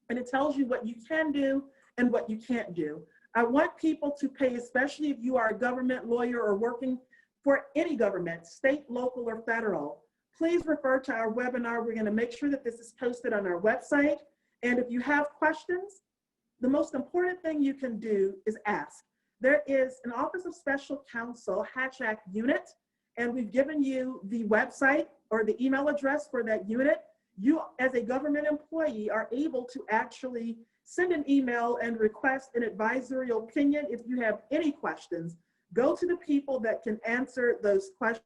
and it tells you what you can do and what you can't do. I want people to pay, especially if you are a government lawyer or working for any government, state, local, or federal, please refer to our webinar. We're gonna make sure that this is posted on our website. And if you have questions, the most important thing you can do is ask. There is an Office of Special Counsel Hatch Act unit, and we've given you the website or the email address for that unit. You, as a government employee, are able to actually send an email and request an advisory opinion if you have any questions. Go to the people that can answer those questions.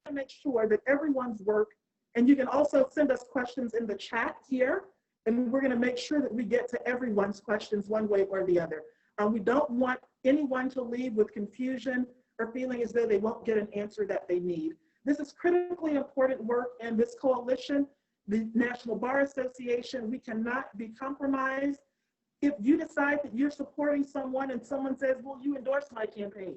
To make sure that everyone's work, and you can also send us questions in the chat here, and we're going to make sure that we get to everyone's questions one way or the other. We don't want anyone to leave with confusion or feeling as though they won't get an answer that they need. This is critically important work, and this coalition, the National Bar Association, we cannot be compromised. If you decide that you're supporting someone and someone says, well, you endorsed my campaign,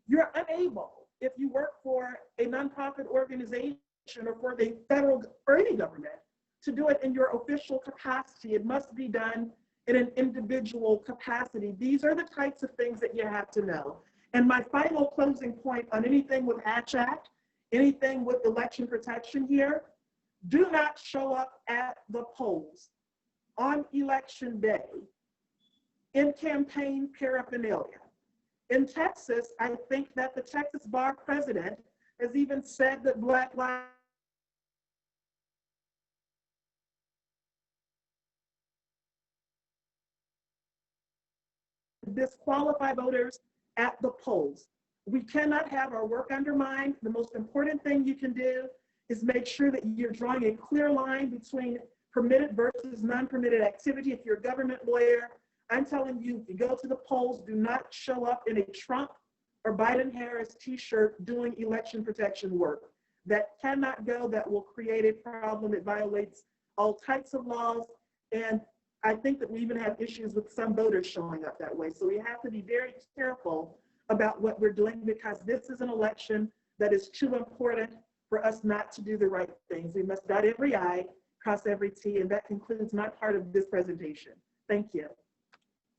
you're unable, if you work for a nonprofit organization or for the federal or any government, to do it in your official capacity. It must be done in an individual capacity. These are the types of things that you have to know. And my final closing point on anything with Hatch Act, anything with election protection here, do not show up at the polls on election day in campaign paraphernalia. In Texas, I think that the Texas Bar president has even said that Black Lives disqualify voters at the polls. We cannot have our work undermined. The most important thing you can do is make sure that you're drawing a clear line between permitted versus non-permitted activity. If you're a government lawyer, I'm telling you, if you go to the polls, do not show up in a Trump or Biden-Harris t-shirt doing election protection work. That cannot go. That will create a problem. It violates all types of laws. And I think that we even have issues with some voters showing up that way. So we have to be very careful about what we're doing, because this is an election that is too important for us not to do the right things. We must dot every I, cross every T, and that concludes my part of this presentation. Thank you.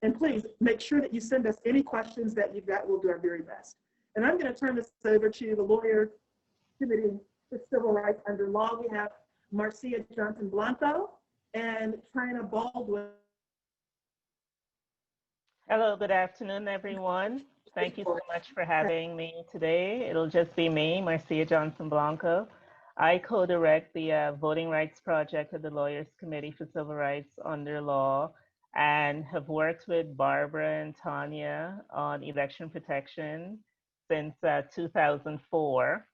And please make sure that you send us any questions that you've got. We'll do our very best. And I'm going to turn this over to the Lawyer Committee for Civil Rights Under Law. We have Marcia Johnson Blanco and China Baldwin. Hello, good afternoon, everyone. Thank you so much for having me today. It'll just be me, Marcia Johnson Blanco. I co-direct the Voting Rights Project of the Lawyers Committee for Civil Rights Under Law. and have worked with Barbara and Tanya on election protection since 2004.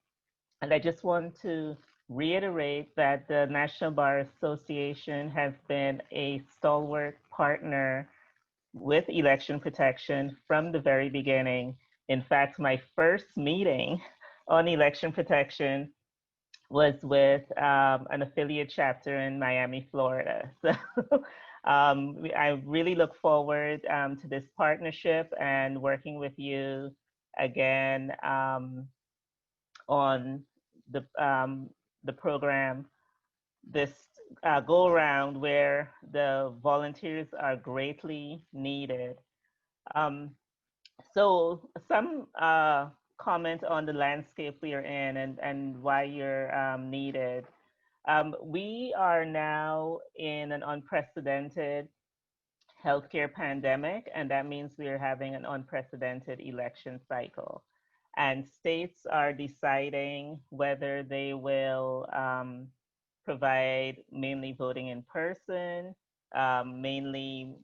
And I just want to reiterate that the National Bar Association has been a stalwart partner with election protection from the very beginning. In fact, my first meeting on election protection was with an affiliate chapter in Miami, Florida. So I really look forward to this partnership and working with you again on the program this go around where the volunteers are greatly needed. Um, so some comment on the landscape we are in and why you're needed. We are now in an unprecedented healthcare pandemic, and that means we are having an unprecedented election cycle. And states are deciding whether they will provide mainly voting in person, mainly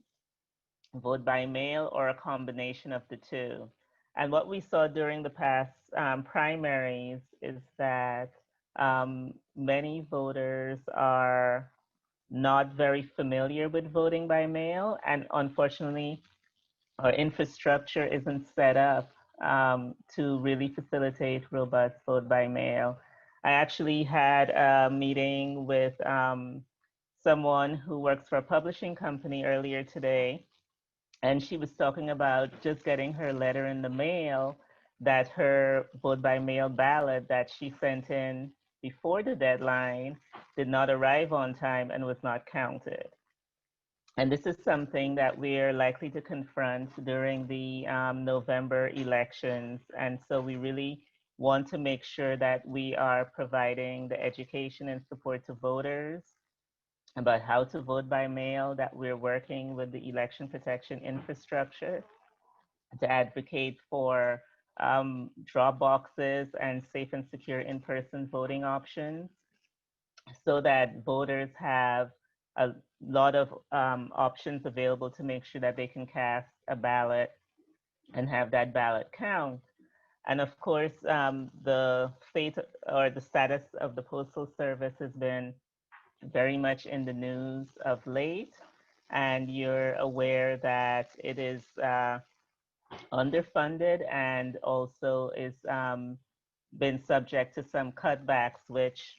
vote by mail, or a combination of the two. And what we saw during the past primaries is that many voters are not very familiar with voting by mail, and unfortunately, our infrastructure isn't set up to really facilitate robust vote by mail. I actually had a meeting with someone who works for a publishing company earlier today, and she was talking about just getting her letter in the mail that her vote by mail ballot that she sent in before the deadline did not arrive on time and was not counted. And this is something that we're likely to confront during the November elections. And so we really want to make sure that we are providing the education and support to voters about how to vote by mail, that we're working with the election protection infrastructure to advocate for drop boxes and safe and secure in-person voting options so that voters have a lot of options available to make sure that they can cast a ballot and have that ballot count. And of course, the fate or the status of the Postal Service has been very much in the news of late. And you're aware that it is underfunded and also is been subject to some cutbacks, which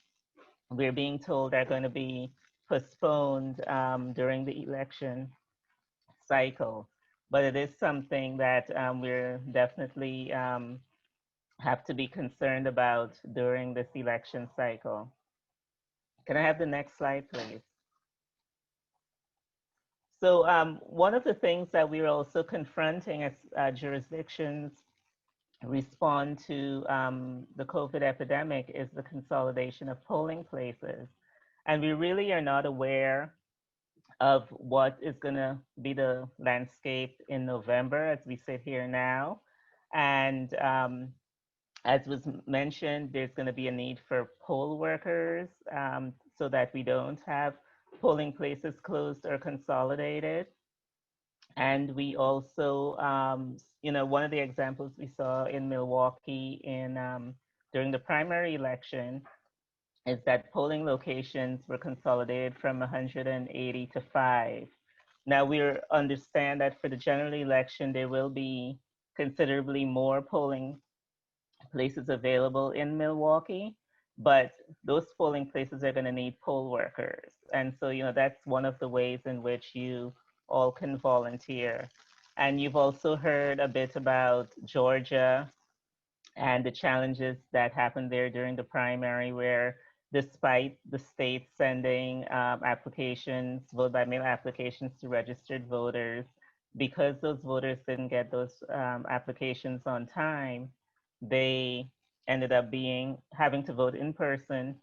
we're being told are going to be postponed during the election cycle. But it is something that we're definitely have to be concerned about during this election cycle. Can I have the next slide, please? So one of the things that we're also confronting as jurisdictions respond to the COVID epidemic is the consolidation of polling places. And we really are not aware of what is going to be the landscape in November as we sit here now. And as was mentioned, there's going to be a need for poll workers so that we don't have polling places closed or consolidated. And we also, one of the examples we saw in Milwaukee during the primary election is that polling locations were consolidated from 180 to 5. Now we understand that for the general election, there will be considerably more polling places available in Milwaukee, but those polling places are going to need poll workers. And so, that's one of the ways in which you all can volunteer. And you've also heard a bit about Georgia and the challenges that happened there during the primary, where despite the state sending applications, vote by mail applications to registered voters, because those voters didn't get those applications on time, they ended up having to vote in person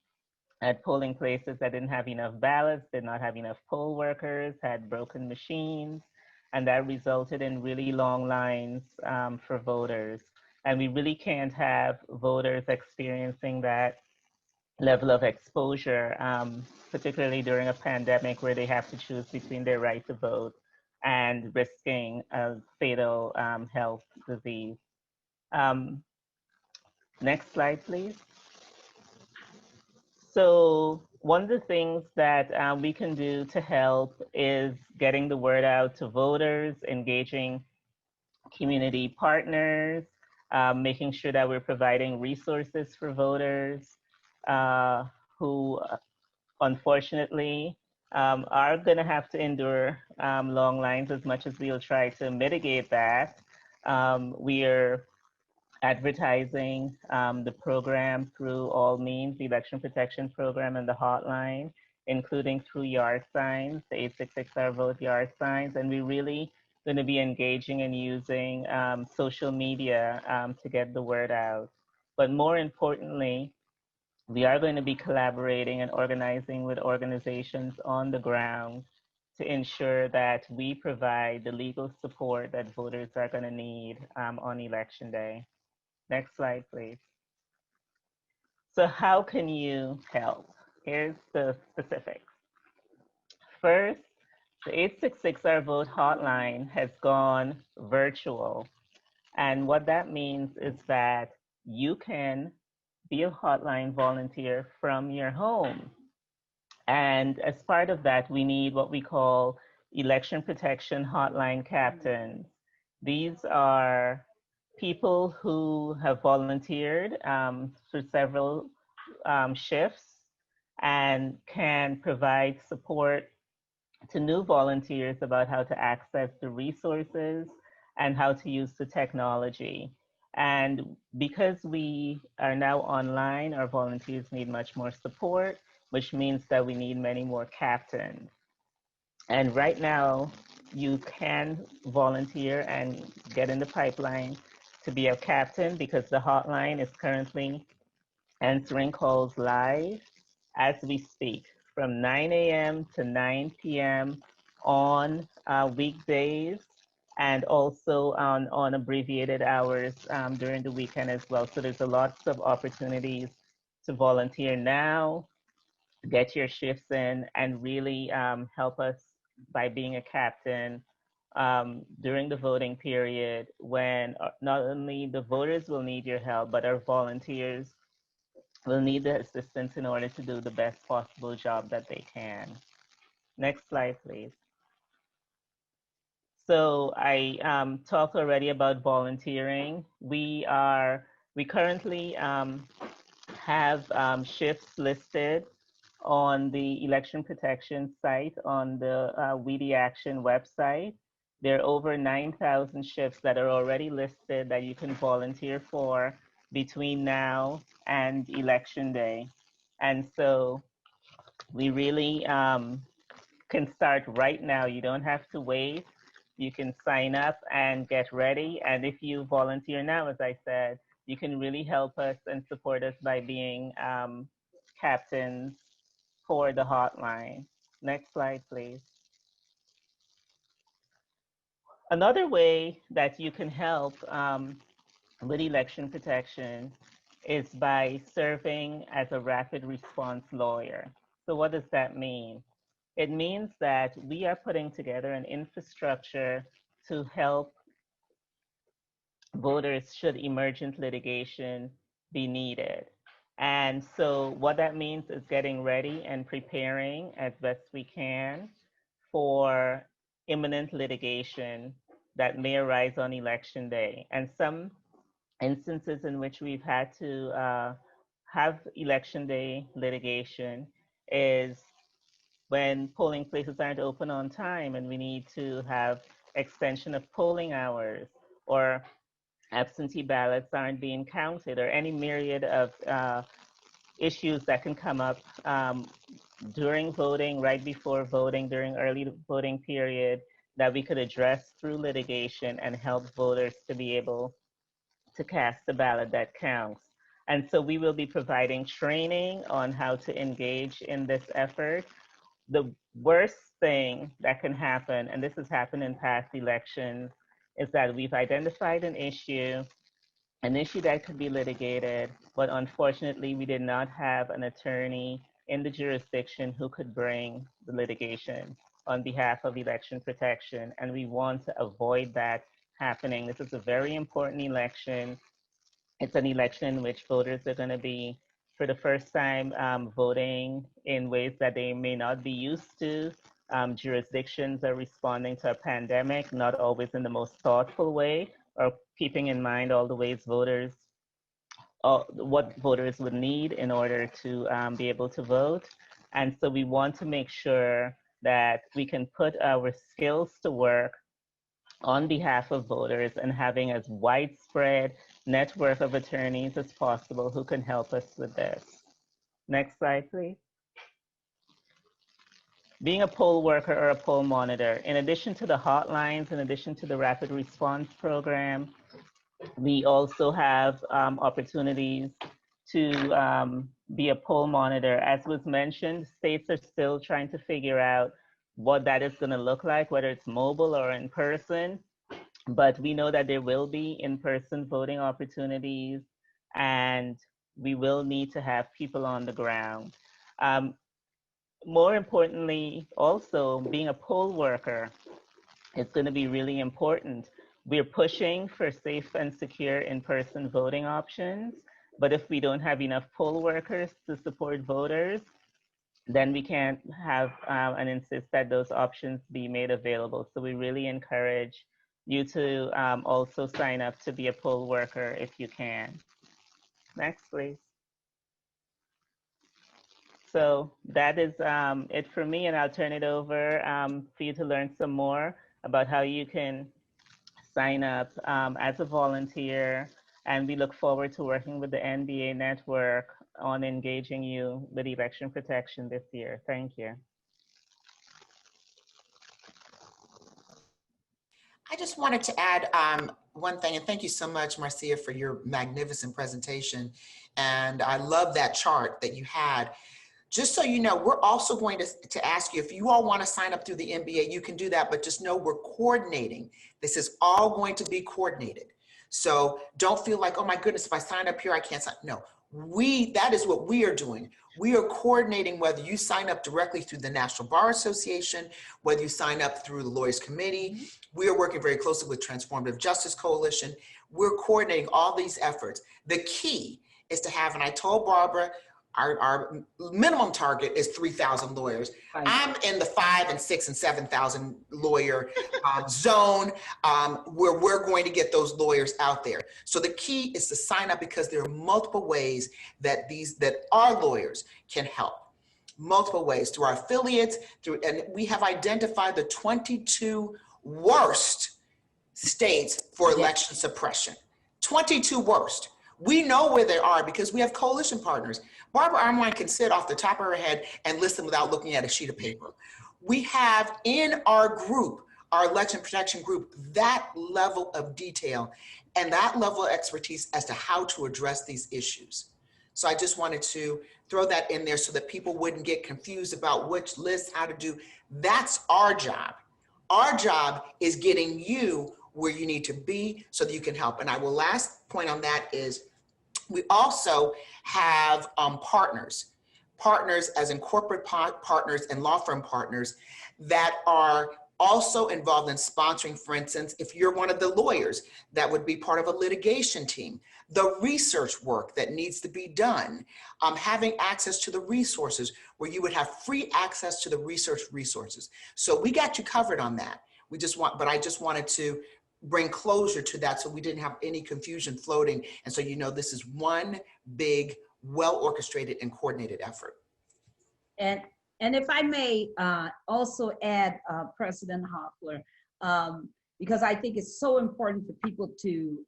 at polling places that didn't have enough ballots, did not have enough poll workers, had broken machines, and that resulted in really long lines for voters. And we really can't have voters experiencing that level of exposure, particularly during a pandemic where they have to choose between their right to vote and risking a fatal health disease. Um, Next slide, please. So one of the things that we can do to help is getting the word out to voters, engaging community partners, making sure that we're providing resources for voters who unfortunately are going to have to endure long lines. As much as we'll try to mitigate that. We are advertising the program through all means, the election protection program and the hotline, including through yard signs, the 866 Our Vote yard signs. And we really going to be engaging and using social media to get the word out. But more importantly, we are going to be collaborating and organizing with organizations on the ground to ensure that we provide the legal support that voters are going to need on election day. Next slide, please. So how can you help? Here's the specifics. First, the 866 Our Vote hotline has gone virtual. And what that means is that you can be a hotline volunteer from your home. And as part of that, we need what we call election protection hotline captains. These are people who have volunteered for several shifts and can provide support to new volunteers about how to access the resources and how to use the technology. And because we are now online, our volunteers need much more support, which means that we need many more captains. And right now, you can volunteer and get in the pipeline to be a captain because the hotline is currently answering calls live as we speak from 9 a.m. to 9 p.m. on weekdays and also on abbreviated hours during the weekend as well. So there's a lots of opportunities to volunteer now, get your shifts in, and really help us by being a captain during the voting period when not only the voters will need your help, but our volunteers will need the assistance in order to do the best possible job that they can. Next slide, please. So I talked already about volunteering. We currently have shifts listed on the election protection site on the WEDI Action website. There are over 9,000 shifts that are already listed that you can volunteer for between now and election day. And so we really can start right now. You don't have to wait. You can sign up and get ready. And if you volunteer now, as I said, you can really help us and support us by being captains for the hotline. Next slide, please. Another way that you can help with election protection is by serving as a rapid response lawyer. So what does that mean? It means that we are putting together an infrastructure to help voters should emergent litigation be needed. And so what that means is getting ready and preparing as best we can for imminent litigation that may arise on election day. And some instances in which we've had to have election day litigation is when polling places aren't open on time and we need to have extension of polling hours, or absentee ballots aren't being counted, or any myriad of issues that can come up during voting, right before voting, during early voting period that we could address through litigation and help voters to be able to cast a ballot that counts. And so we will be providing training on how to engage in this effort. The worst thing that can happen, and this has happened in past elections, is that we've identified an issue that could be litigated, but unfortunately we did not have an attorney in the jurisdiction who could bring the litigation. on behalf of election protection, and we want to avoid that happening. This is a very important election. It's an election in which voters are going to be, for the first time, voting in ways that they may not be used to. Jurisdictions are responding to a pandemic, not always in the most thoughtful way, or keeping in mind all the ways voters, what voters would need in order to be able to vote. And so we want to make sure that we can put our skills to work on behalf of voters and having as widespread network of attorneys as possible who can help us with this. Next slide, please. Being a poll worker or a poll monitor, in addition to the hotlines, in addition to the rapid response program, we also have opportunities to be a poll monitor. As was mentioned, states are still trying to figure out what that is going to look like, whether it's mobile or in person. But we know that there will be in-person voting opportunities, and we will need to have people on the ground. More importantly, also being a poll worker is going to be really important. We're pushing for safe and secure in-person voting options, but if we don't have enough poll workers to support voters, then we can't have and insist that those options be made available. So we really encourage you to also sign up to be a poll worker if you can. Next, please. So that is it for me, and I'll turn it over for you to learn some more about how you can sign up as a volunteer. And we look forward to working with the NBA network on engaging you with election protection this year. Thank you. I just wanted to add one thing, and thank you so much, Marcia, for your magnificent presentation. And I love that chart that you had. Just so you know, we're also going to ask you, if you all want to sign up through the NBA, you can do that, but just know we're coordinating. This is all going to be coordinated. So don't feel like, oh my goodness, if I sign up here, I can't sign. No, that is what we are doing. We are coordinating whether you sign up directly through the National Bar Association, whether you sign up through the Lawyers Committee. We are working very closely with Transformative Justice Coalition. We're coordinating all these efforts. The key is to have, and I told Barbara, our minimum target is 3,000 lawyers. I'm in the 5,000 and 6,000 and 7,000 lawyer zone where we're going to get those lawyers out there. So the key is to sign up, because there are multiple ways that our lawyers can help. Multiple ways, through our affiliates, and we have identified the 22 worst states for election suppression. 22 worst. We know where they are because we have coalition partners. Barbara Armline can sit off the top of her head and listen without looking at a sheet of paper. We have in our group, our election protection group, that level of detail and that level of expertise as to how to address these issues. So I just wanted to throw that in there so that people wouldn't get confused about which list, how to do. That's our job. Our job is getting you where you need to be so that you can help. And our last point on that is we also have partners as in corporate partners and law firm partners that are also involved in sponsoring. For instance, if you're one of the lawyers, that would be part of a litigation team. The research work that needs to be done, having access to the resources where you would have free access to the research resources. So we got you covered on that. But I just wanted to bring closure to that so we didn't have any confusion floating. And so, you know, this is one big, well-orchestrated and coordinated effort. And if I may also add, President Hoffler, because I think it's so important for people to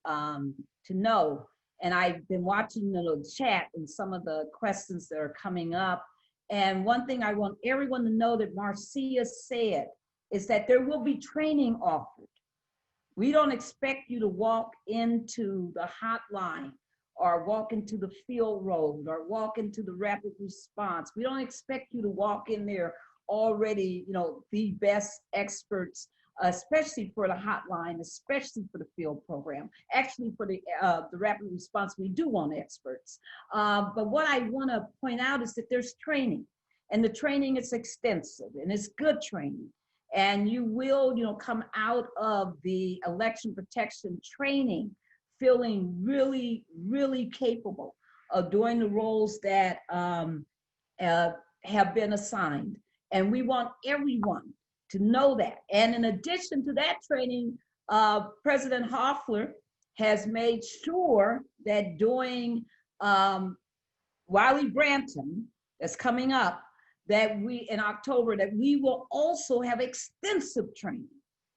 know, and I've been watching the chat and some of the questions that are coming up. And one thing I want everyone to know that Marcia said is that there will be training offered. We don't expect you to walk into the hotline or walk into the field road or walk into the rapid response. We don't expect you to walk in there already, you know, the best experts, especially for the hotline, especially for the field program. Actually, for the rapid response, we do want experts. But what I want to point out is that there's training, and the training is extensive and it's good training. And you will, come out of the election protection training feeling really, really capable of doing the roles that have been assigned. And we want everyone to know that. And in addition to that training, President Hoffler has made sure that during Wiley Branton that's coming up, that we in October, that we will also have extensive training.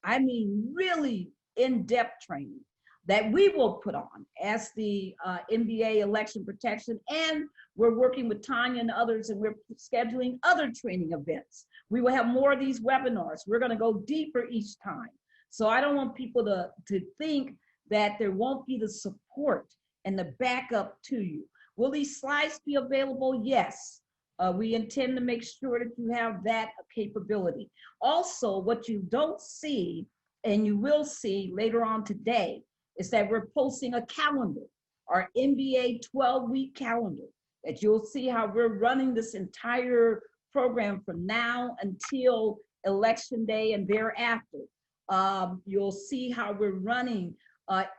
I mean, really in-depth training that we will put on as the NBA election protection. And we're working with Tanya and others, and we're scheduling other training events. We will have more of these webinars. We're gonna go deeper each time. So I don't want people to think that there won't be the support and the backup to you. Will these slides be available? Yes. We intend to make sure that you have that capability. Also, what you don't see, and you will see later on today, is that we're posting a calendar, our NBA 12-week calendar, that you'll see how we're running this entire program from now until Election Day and thereafter. You'll see how we're running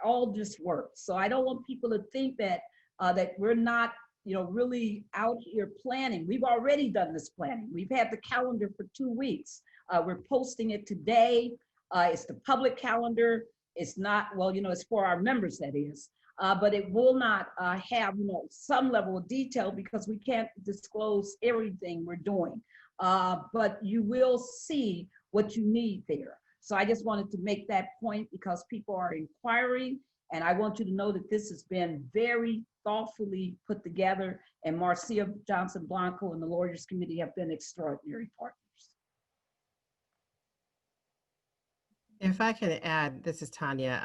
all this work. So I don't want people to think that that we're not, really out here planning. We've already done this planning. We've had the calendar for 2 weeks. We're posting it today. It's the public calendar. It's not, well, it's for our members, that is, but it will not have, some level of detail because we can't disclose everything we're doing. But you will see what you need there. So I just wanted to make that point because people are inquiring, and I want you to know that this has been very thoughtfully put together, and Marcia Johnson Blanco and the Lawyers Committee have been extraordinary partners. If I can add, this is Tanya.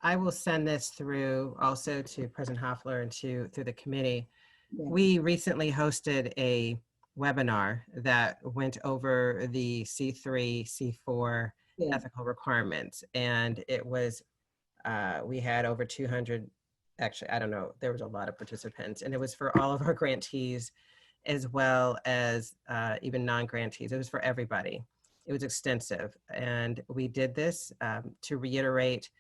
I will send this through also to President Hoffler and through the committee. Yeah. We recently hosted a webinar that went over the C3, C4 Yeah. ethical requirements, and it was we had over 200. Actually, I don't know. There was a lot of participants, and it was for all of our grantees, as well as even non-grantees. It was for everybody. It was extensive, and we did this to reiterate,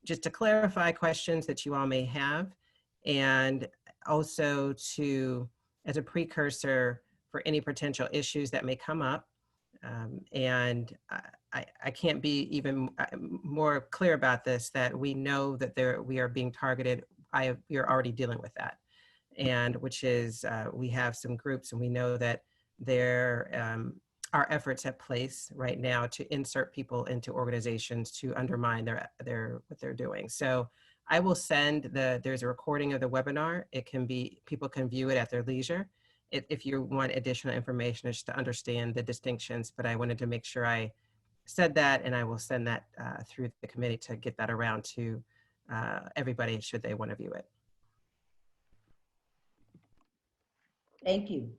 just to clarify questions that you all may have, and also as a precursor for any potential issues that may come up. And I can't be even more clear about this, that we know that we are being targeted. We are already dealing with that, and which is we have some groups, and we know that there are efforts at place right now to insert people into organizations to undermine what they're doing. So I will send there's a recording of the webinar. People can view it at their leisure. If you want additional information, just to understand the distinctions, but I wanted to make sure I said that, and I will send that through the committee to get that around to everybody should they want to view it. Thank you.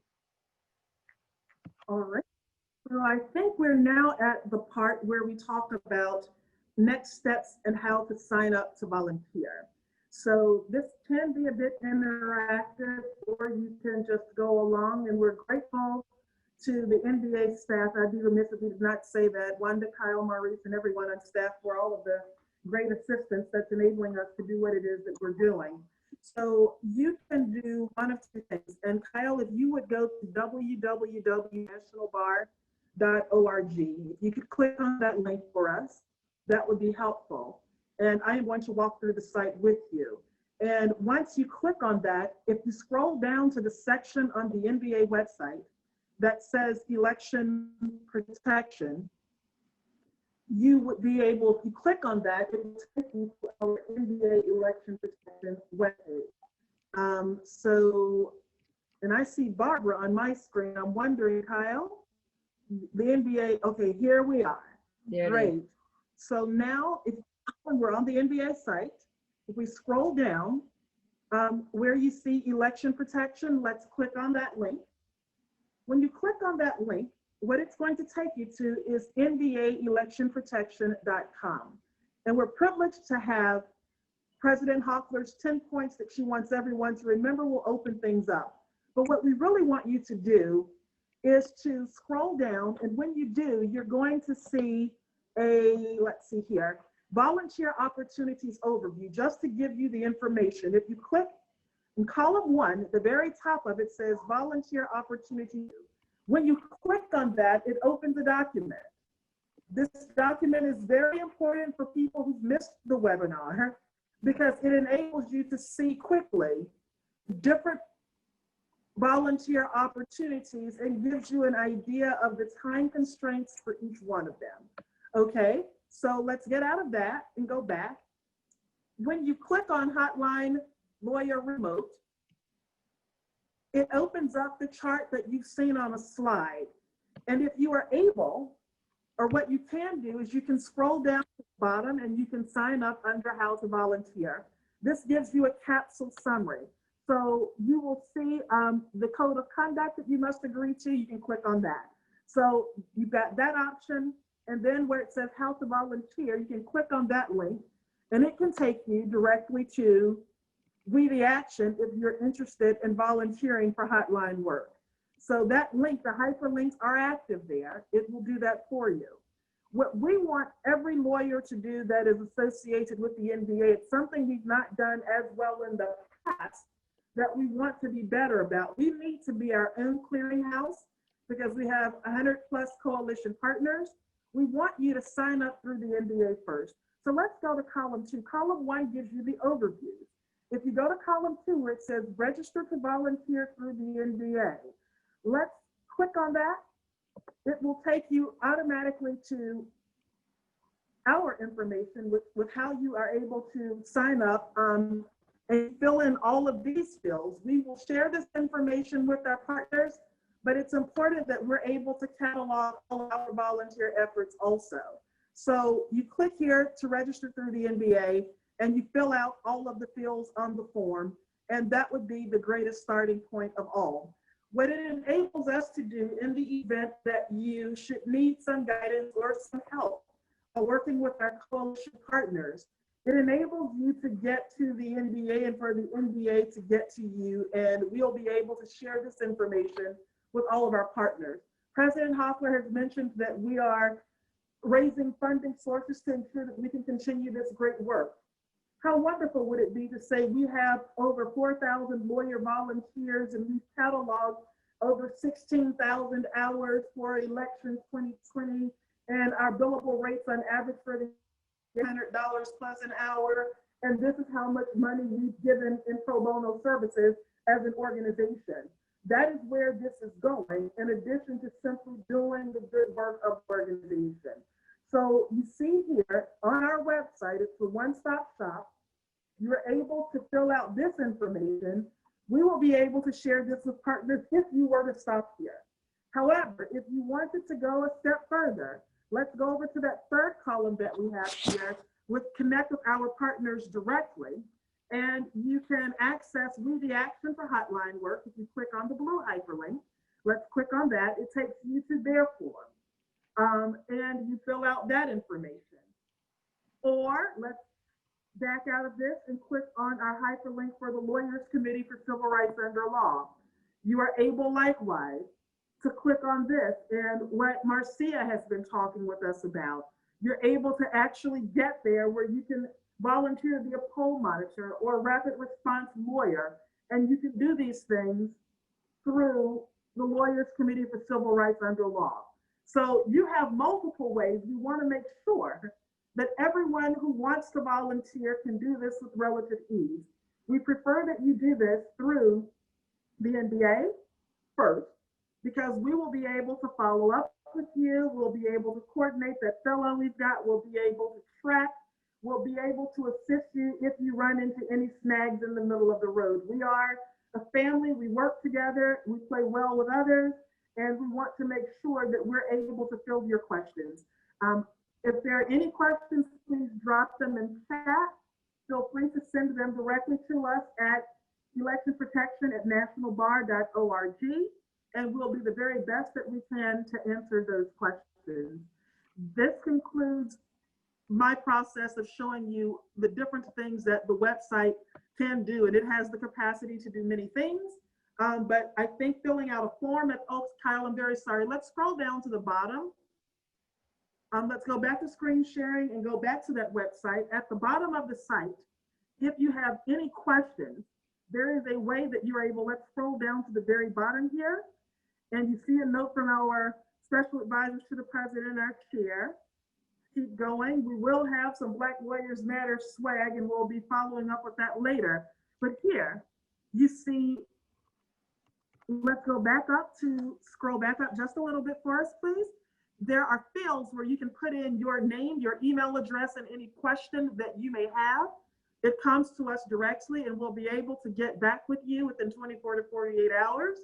All right. So I think we're now at the part where we talk about next steps and how to sign up to volunteer. So this can be a bit interactive, or you can just go along, and we're grateful to the NBA staff. I'd be remiss if we did not say that. Wanda, Kyle, Maurice, and everyone on staff for all of the great assistance that's enabling us to do what it is that we're doing. So you can do one of two things. And Kyle, if you would go to www.nationalbar.org, if you could click on that link for us, that would be helpful. And I am going to walk through the site with you. And once you click on that, if you scroll down to the section on the NBA website that says election protection, you would be able, if you click on that, it will take you to our NBA election protection webpage. And I see Barbara on my screen. I'm wondering, Kyle, the NBA, okay, here we are. Great. So now, we're on the NBA site. If we scroll down, where you see election protection, let's click on that link. When you click on that link, what it's going to take you to is NBAelectionprotection.com. And we're privileged to have President Hoffler's 10 points that she wants everyone to remember will open things up. But what we really want you to do is to scroll down, and when you do, you're going to see let's see here, volunteer opportunities overview, just to give you the information. If you click in column 1, at the very top of it says volunteer opportunity. When you click on that, it opens a document. This document is very important for people who've missed the webinar because it enables you to see quickly different volunteer opportunities and gives you an idea of the time constraints for each one of them. Okay, so let's get out of that and go back. When you click on Hotline Lawyer Remote, it opens up the chart that you've seen on a slide. And if you are able, or what you can do is you can scroll down to the bottom and you can sign up under How to Volunteer. This gives you a capsule summary. So you will see the code of conduct that you must agree to. You can click on that. So you've got that option. And then where it says How to Volunteer, you can click on that link and it can take you directly to We the Action if you're interested in volunteering for hotline work. So that link, the hyperlinks are active there. It will do that for you. What we want every lawyer to do that is associated with the NBA, it's something we've not done as well in the past that we want to be better about. We need to be our own clearinghouse because we have 100+ coalition partners. We want you to sign up through the NBA first. So let's go to column 2. Column 1 gives you the overview. If you go to column 2 where it says register to volunteer through the NBA, let's click on that. It will take you automatically to our information with how you are able to sign up and fill in all of these fields. We will share this information with our partners, but it's important that we're able to catalog all our volunteer efforts also. So you click here to register through the NBA and you fill out all of the fields on the form, and that would be the greatest starting point of all. What it enables us to do in the event that you should need some guidance or some help working with our coalition partners, it enables you to get to the NBA and for the NBA to get to you, and we'll be able to share this information with all of our partners. President Hoffler has mentioned that we are raising funding sources to ensure that we can continue this great work. How wonderful would it be to say we have over 4,000 lawyer volunteers and we've cataloged over 16,000 hours for election 2020, and our billable rates on average for the $100 plus an hour. And this is how much money we've given in pro bono services as an organization. That is where this is going, in addition to simply doing the good work of the organization. So you see here on our website, it's the one-stop shop. You're able to fill out this information. We will be able to share this with partners if you were to stop here. However, if you wanted to go a step further, let's go over to that third column that we have here with connect with our partners directly. And you can access We the Action for hotline work. If you click on the blue hyperlink, let's click on that. It takes you to their form. And you fill out that information. Or let's back out of this and click on our hyperlink for the Lawyers Committee for Civil Rights Under Law. You are able likewise to click on this, and what Marcia has been talking with us about. You're able to actually get there where you can volunteer to be a poll monitor or a rapid response lawyer, and you can do these things through the Lawyers Committee for Civil Rights Under Law. So you have multiple ways. We want to make sure that everyone who wants to volunteer can do this with relative ease. We prefer that you do this through the NBA first, because we will be able to follow up with you. We'll be able to coordinate that fellow we've got. We'll be able to track. We'll be able to assist you if you run into any snags in the middle of the road. We are a family. We work together. We play well with others. And we want to make sure that we're able to field your questions. If there are any questions, please drop them in chat. Feel free to send them directly to us at electionprotection@nationalbar.org, and we'll do the very best that we can to answer those questions. This concludes my process of showing you the different things that the website can do, and it has the capacity to do many things. But I think filling out a form at Oaks, Kyle, I'm very sorry. Let's scroll down to the bottom. Let's go back to screen sharing and go back to that website. At the bottom of the site, if you have any questions, there is a way that you're able, let's scroll down to the very bottom here, and you see a note from our special advisors to the president and our chair. Keep going. We will have some Black Warriors Matter swag, and we'll be following up with that later. But here, you see, let's go back up to, scroll back up just a little bit for us, please. There are fields where you can put in your name, your email address, and any question that you may have. It comes to us directly, and we'll be able to get back with you within 24 to 48 hours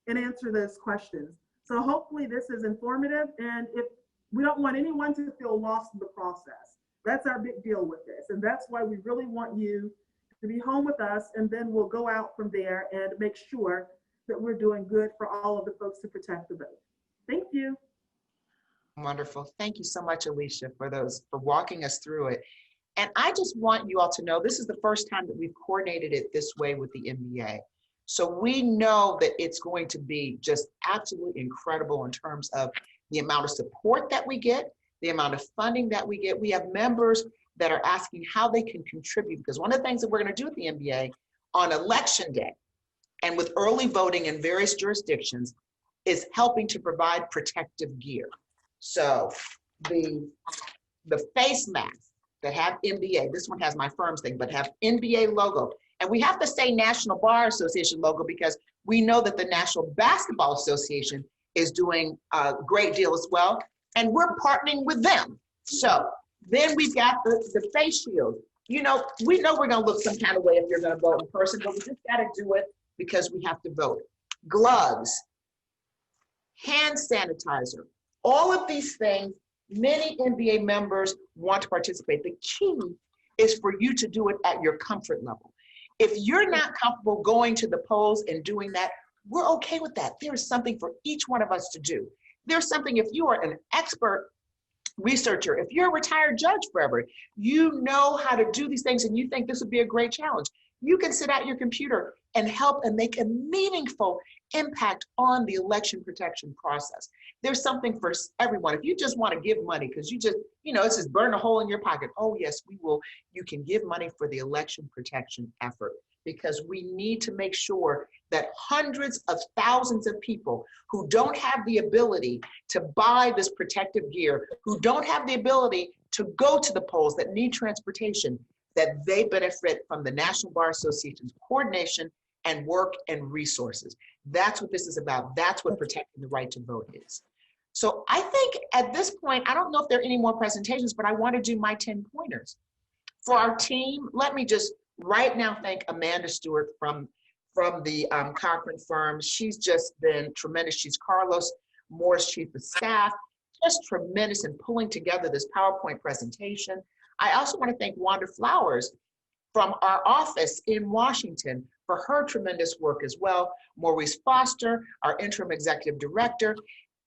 and answer those questions. So hopefully this is informative, and if we don't want anyone to feel lost in the process. That's our big deal with this, and that's why we really want you to be home with us, and then we'll go out from there and make sure that we're doing good for all of the folks to protect the vote. Thank you. Wonderful. Thank you so much, Alicia, for walking us through it. And I just want you all to know, this is the first time that we've coordinated it this way with the MBA. So we know that it's going to be just absolutely incredible in terms of the amount of support that we get, the amount of funding that we get. We have members that are asking how they can contribute, because one of the things that we're going to do at the MBA on election day and with early voting in various jurisdictions is helping to provide protective gear. So the face masks that have NBA, this one has my firm's thing, but have NBA logo. And we have to say National Bar Association logo because we know that the National Basketball Association is doing a great deal as well. And we're partnering with them. So then we've got the face shield. You know, we know we're gonna look some kind of way if you're gonna vote in person, but we just gotta do it because we have to vote. Gloves, hand sanitizer, all of these things, many NBA members want to participate. The key is for you to do it at your comfort level. If you're not comfortable going to the polls and doing that, we're okay with that. There is something for each one of us to do. There's something, if you are an expert researcher, if you're a retired judge forever, you know how to do these things and you think this would be a great challenge. You can sit at your computer and help and make a meaningful impact on the election protection process. There's something for everyone. If you just want to give money because you just, you know, it's just burn a hole in your pocket. Oh yes, we will. You can give money for the election protection effort because we need to make sure that hundreds of thousands of people who don't have the ability to buy this protective gear, who don't have the ability to go to the polls, that need transportation, that they benefit from the National Bar Association's coordination and work and resources. That's what this is about. That's what protecting the right to vote is. So I think at this point, I don't know if there are any more presentations, but I want to do my 10 pointers. For our team, let me just right now thank Amanda Stewart from the Cochran firm. She's just been tremendous. She's Carlos Moore's chief of staff, just tremendous in pulling together this PowerPoint presentation. I also want to thank Wanda Flowers from our office in Washington for her tremendous work as well. Maurice Foster, our interim executive director,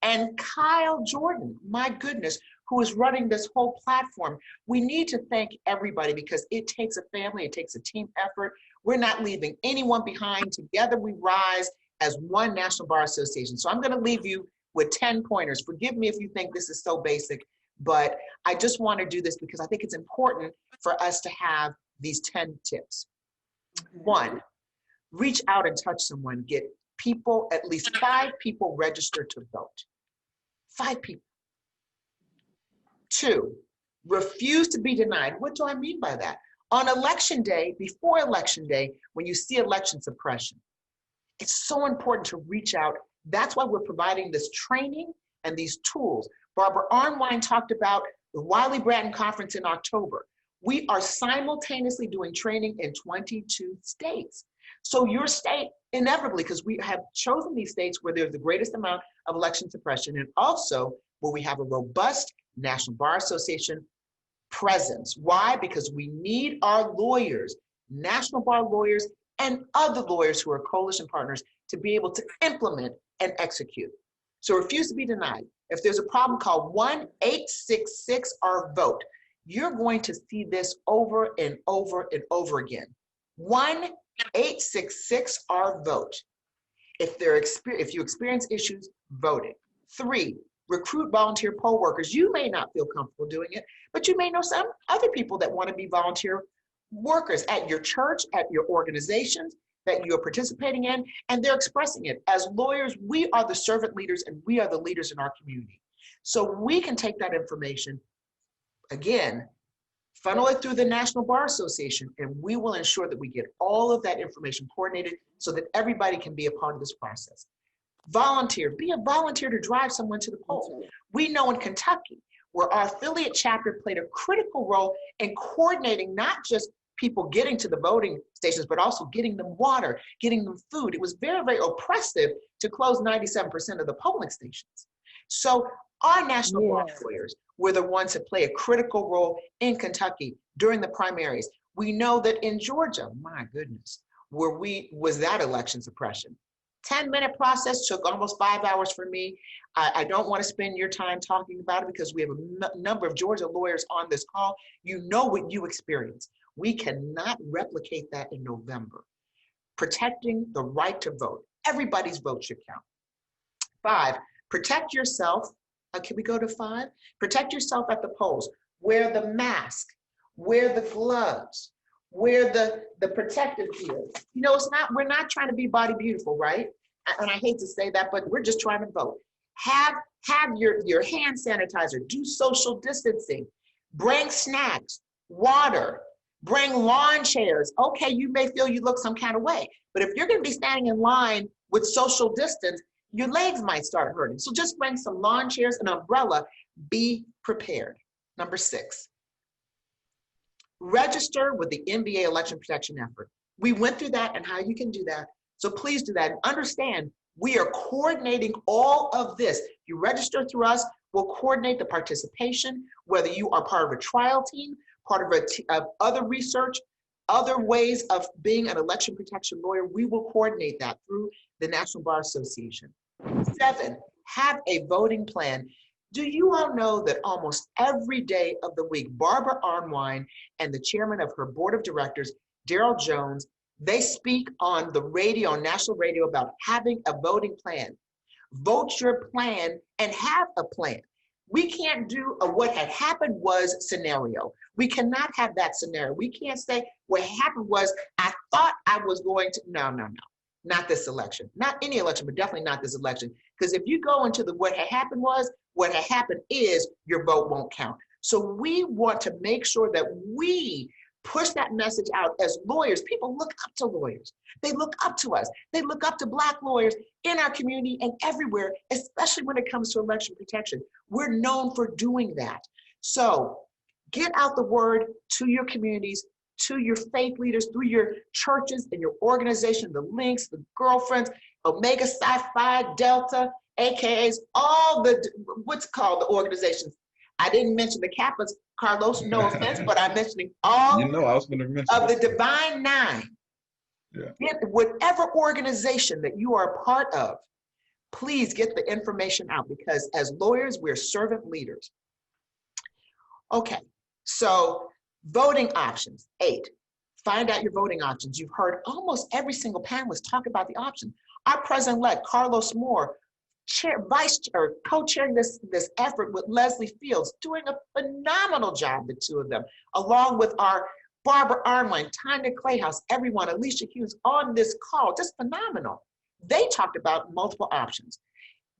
and Kyle Jordan, my goodness, who is running this whole platform. We need to thank everybody because it takes a family, it takes a team effort. We're not leaving anyone behind. Together we rise as one National Bar Association. So I'm going to leave you with 10 pointers. Forgive me if you think this is so basic, but I just want to do this because I think it's important for us to have these 10 tips. One, reach out and touch someone. Get people, at least 5 people registered to vote. 5 people. 2, refuse to be denied. What do I mean by that? On election day, before election day, when you see election suppression, it's so important to reach out. That's why we're providing this training and these tools. Barbara Arnwine talked about the Wiley Bratton Conference in October. We are simultaneously doing training in 22 states. So your state, inevitably, because we have chosen these states where there's the greatest amount of election suppression and also where we have a robust National Bar Association presence. Why? Because we need our lawyers, National Bar lawyers, and other lawyers who are coalition partners to be able to implement and execute. So refuse to be denied. If there's a problem, call 1-866-OUR-VOTE. You're going to see this over and over and over again. 1-866-OUR-VOTE. If you experience issues voting. 3, recruit volunteer poll workers. You may not feel comfortable doing it, but you may know some other people that want to be volunteer workers at your church, at your organizations that you're participating in, and they're expressing it. As lawyers, we are the servant leaders and we are the leaders in our community. So we can take that information, again, funnel it through the National Bar Association, and we will ensure that we get all of that information coordinated so that everybody can be a part of this process. Volunteer, be a volunteer to drive someone to the poll. We know in Kentucky, where our affiliate chapter played a critical role in coordinating not just people getting to the voting stations, but also getting them water, getting them food. It was very, very oppressive to close 97% of the polling stations. So our national bar lawyers were the ones that play a critical role in Kentucky during the primaries. We know that in Georgia, my goodness, was that election suppression. 10-minute process took almost 5 hours for me. I don't want to spend your time talking about it because we have a number of Georgia lawyers on this call. You know what you experienced. We cannot replicate that in November. Protecting the right to vote. Everybody's vote should count. 5, protect yourself. Can we go to 5? Protect yourself at the polls. Wear the mask, wear the gloves, wear the protective gear. You know, we're not trying to be body beautiful, right? And I hate to say that, but we're just trying to vote. Have your hand sanitizer, do social distancing, bring snacks, water, bring lawn chairs. Okay, you may feel you look some kind of way, but if you're gonna be standing in line with social distance, your legs might start hurting. So just bring some lawn chairs, an umbrella, be prepared. Number 6, register with the NBA election protection effort. We went through that and how you can do that. So please do that and understand we are coordinating all of this. You register through us, we'll coordinate the participation, whether you are part of a trial team, part of other research, other ways of being an election protection lawyer, we will coordinate that through the National Bar Association. 7, have a voting plan. Do you all know that almost every day of the week, Barbara Arnwine and the chairman of her board of directors, Daryl Jones, they speak on the radio, on national radio, about having a voting plan. Vote your plan and have a plan. We can't do a what had happened was scenario. We cannot have that scenario. We can't say what happened was, I thought I was going to, no. Not this election, not any election, but definitely not this election. Because if you go into the what had happened was, what had happened is your vote won't count. So we want to make sure that we push that message out as lawyers. People look up to lawyers. They look up to us. They look up to Black lawyers in our community and everywhere, especially when it comes to election protection. We're known for doing that. So get out the word to your communities, to your faith leaders, through your churches and your organization, the links, the girlfriends, Omega Psi Phi Delta, AKAs, all the, what's called the organizations. I didn't mention the Kappas, Carlos, no offense, but I'm mentioning all I was going to mention of the Divine Nine. Yeah. Get whatever organization that you are a part of, please get the information out because as lawyers, we're servant leaders. Okay, so voting options. 8, find out your voting options. You've heard almost every single panelist talk about the options. Our president-elect, Carlos Moore, co-chairing this effort with Leslie Fields, doing a phenomenal job, the two of them, along with our Barbara Arnwine, Tanya Clayhouse, everyone, Alicia Hughes on this call, just phenomenal. They talked about multiple options.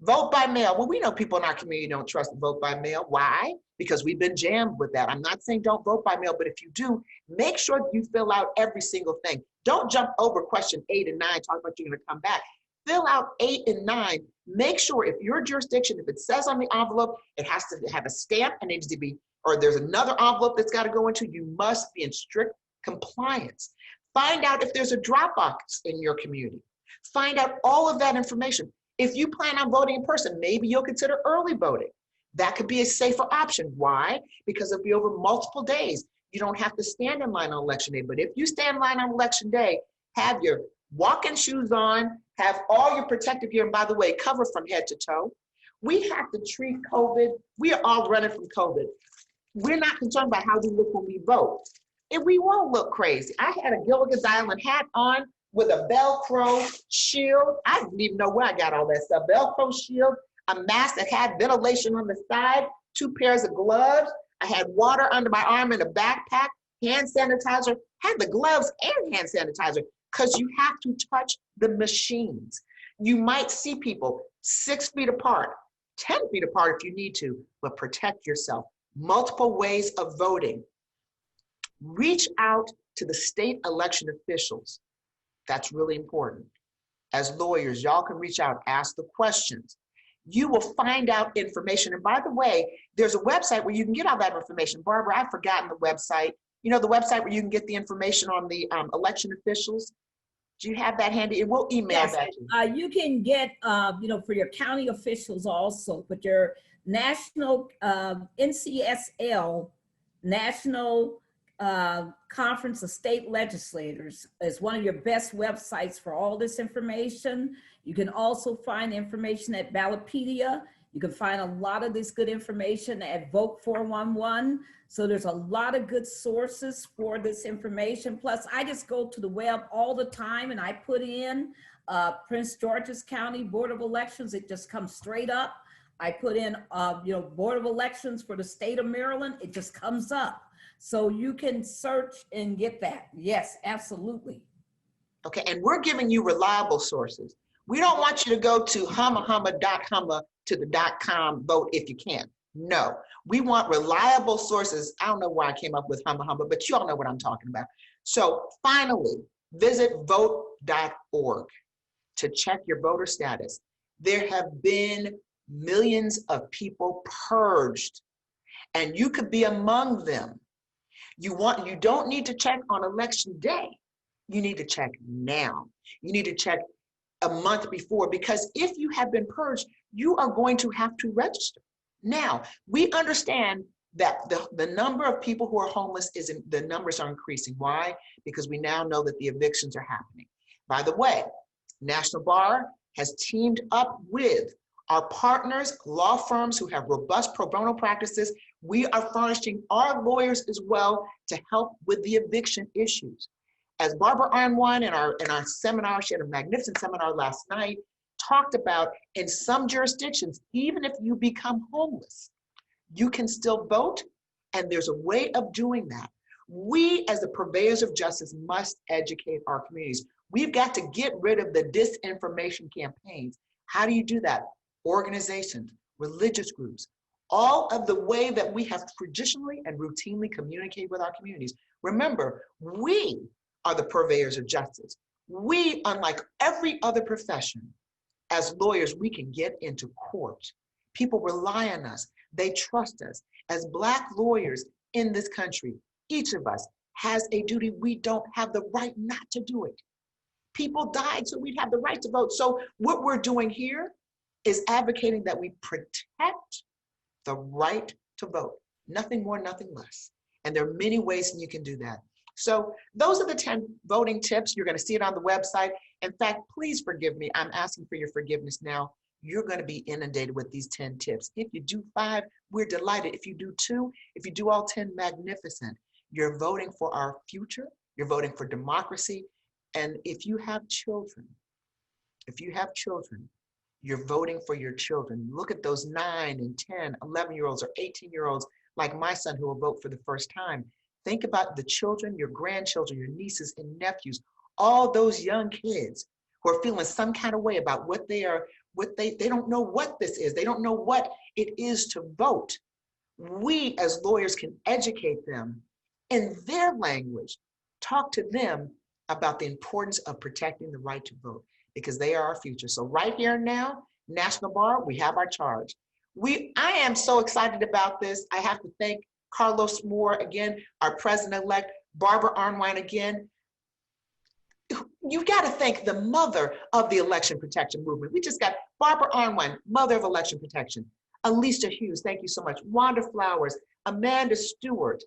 Vote by mail. Well, we know people in our community don't trust vote by mail. Why? Because we've been jammed with that. I'm not saying don't vote by mail, but if you do, make sure you fill out every single thing. Don't jump over question 8 and 9, talk about you're gonna come back. Fill out 8 and 9. Make sure if your jurisdiction, if it says on the envelope, it has to have a stamp and it needs to be, or there's another envelope that's got to go into, you must be in strict compliance. Find out if there's a drop box in your community. Find out all of that information. If you plan on voting in person, maybe you'll consider early voting. That could be a safer option. Why? Because it'll be over multiple days. You don't have to stand in line on election day, but if you stand in line on election day, have your walking shoes on, have all your protective gear, and by the way, cover from head to toe. We have to treat COVID. We are all running from COVID. We're not concerned about how we look when we vote. And we won't look crazy. I had a Gilligan's Island hat on with a Velcro shield. I didn't even know where I got all that stuff. Velcro shield, a mask that had ventilation on the side, 2 pairs of gloves. I had water under my arm in a backpack, hand sanitizer, had the gloves and hand sanitizer, because you have to touch the machines. You might see people 6 feet apart, 10 feet apart if you need to, but protect yourself. Multiple ways of voting. Reach out to the state election officials. That's really important. As lawyers, y'all can reach out, ask the questions. You will find out information. And by the way, there's a website where you can get all that information. Barbara, I've forgotten the website. You know, the website where you can get the information on the election officials. Do you have that handy? And we'll email Yes, that to you. you can get, you know, for your county officials also, but your national NCSL, National Conference of State Legislators, is one of your best websites for all this information. You can also find information at Ballotpedia. You can find a lot of this good information at Vote 411. So there's a lot of good sources for this information. Plus, I just go to the web all the time and I put in Prince George's County Board of Elections. It just comes straight up. I put in, you know, Board of Elections for the state of Maryland. It just comes up. So you can search and get that. Yes, absolutely. Okay, and we're giving you reliable sources. We don't want you to go to humma to the .com vote if you can. No, we want reliable sources. I don't know why I came up with humma, but you all know what I'm talking about. So finally, visit vote.org to check your voter status. There have been millions of people purged, and you could be among them. You don't need to check on election day. You need to check now. You need to check a month before, because if you have been purged, you are going to have to register. Now, we understand that the number of people who are homeless the numbers are increasing. Why? Because we now know that the evictions are happening. By the way, National Bar has teamed up with our partners, law firms who have robust pro bono practices. We are furnishing our lawyers as well to help with the eviction issues. As Barbara Arnwine in our seminar, she had a magnificent seminar last night, talked about, in some jurisdictions, even if you become homeless, you can still vote, and there's a way of doing that. We, as the purveyors of justice, must educate our communities. We've got to get rid of the disinformation campaigns. How do you do that? Organizations, religious groups, all of the way that we have traditionally and routinely communicated with our communities. Remember, we are the purveyors of justice. We, unlike every other profession, as lawyers, we can get into court. People rely on us. They trust us. As Black lawyers in this country, each of us has a duty. We don't have the right not to do it. People died so we'd have the right to vote. So what we're doing here is advocating that we protect the right to vote. Nothing more, nothing less. And there are many ways you can do that. So those are the 10 voting tips. You're going to see it on the website. In fact, please forgive me. I'm asking for your forgiveness now. You're going to be inundated with these 10 tips. If you do 5, we're delighted. If you do 2, if you do all 10, magnificent. You're voting for our future. You're voting for democracy. And if you have children, you're voting for your children. Look at those 9 and 10, 11-year-olds or 18-year-olds like my son who will vote for the first time. Think about the children, your grandchildren, your nieces and nephews, all those young kids who are feeling some kind of way about what they don't know what this is. They don't know what it is to vote. We as lawyers can educate them in their language, talk to them about the importance of protecting the right to vote, because they are our future. So right here and now, National Bar, we have our charge. I am so excited about this. I have to thank Carlos Moore again, our president-elect, Barbara Arnwine again. You've got to thank the mother of the election protection movement. We just got Barbara Arnwine, mother of election protection. Alicia Hughes, thank you so much. Wanda Flowers, Amanda Stewart,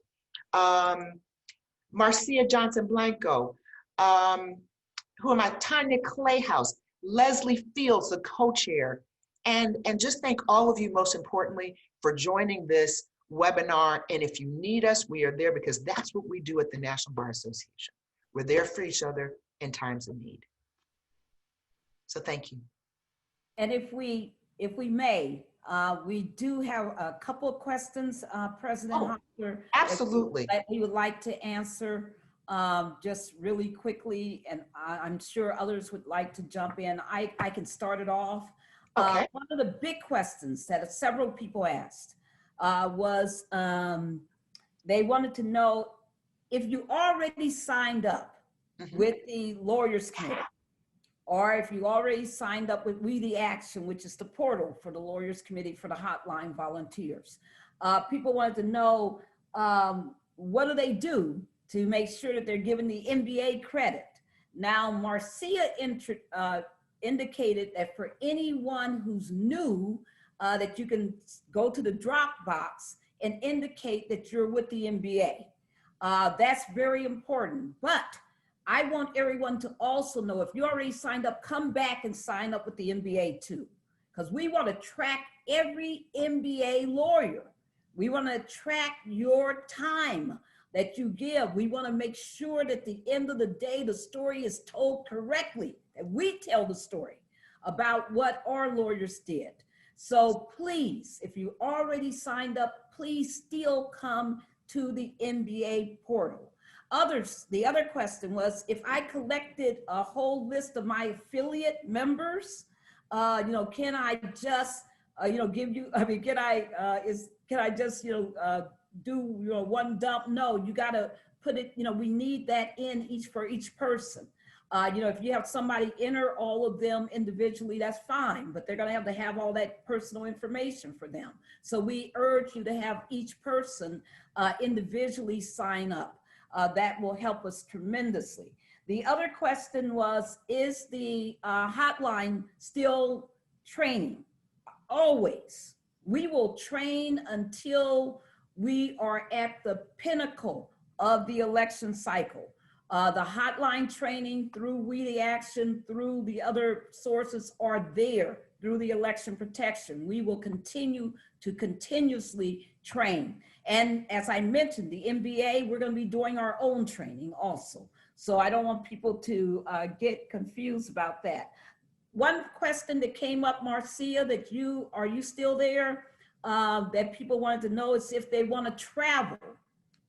Marcia Johnson Blanco, who am I? Tanya Clayhouse, Leslie Fields, the co-chair, and just thank all of you, most importantly, for joining this webinar. And if you need us, we are there, because that's what we do at the National Bar Association. We're there for each other in times of need. So thank you. And if we may, we do have a couple of questions, President Oh, Hofler, absolutely. that we would like to answer just really quickly, and I'm sure others would like to jump in. I can start it off. Okay. One of the big questions that several people asked was they wanted to know if you already signed up with the Lawyers Committee, or if you already signed up with We the Action, which is the portal for the Lawyers Committee for the hotline volunteers. People wanted to know what do they do to make sure that they're giving the MBA credit. Now, Marcia indicated that for anyone who's new, that you can go to the Dropbox and indicate that you're with the MBA. That's very important. But I want everyone to also know, if you already signed up, come back and sign up with the MBA too, because we want to track every MBA lawyer. We want to track your time that you give. We want to make sure that at the end of the day, the story is told correctly, that we tell the story about what our lawyers did. So please, if you already signed up, please still come to the MBA portal. The other question was, if I collected a whole list of my affiliate members, can I just, give you, can I just, do one dump? No, you got to put it, we need that in for each person. If you have somebody enter all of them individually, that's fine, but they're going to have all that personal information for them. So we urge you to have each person individually sign up. That will help us tremendously. The other question was, is the hotline still training? Always. We will train until we are at the pinnacle of the election cycle. The hotline training through We the Action, through the other sources are there through the election protection. We will continue to continuously train. And as I mentioned, the MBA, we're going to be doing our own training also. So I don't want people to get confused about that. One question that came up, Marcia, are you still there? That people wanted to know is if they want to travel,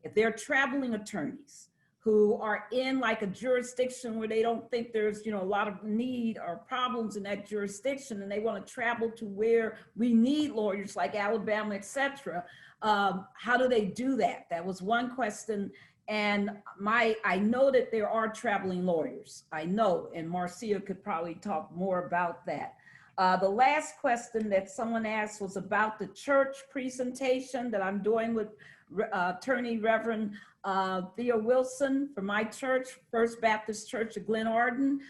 if they're traveling attorneys who are in like a jurisdiction where they don't think there's, a lot of need or problems in that jurisdiction, and they want to travel to where we need lawyers like Alabama, et cetera. How do they do that? That was one question. And I know that there are traveling lawyers. I know, and Marcia could probably talk more about that. The last question that someone asked was about the church presentation that I'm doing with Attorney Reverend Thea Wilson from my church, First Baptist Church of Glen Arden.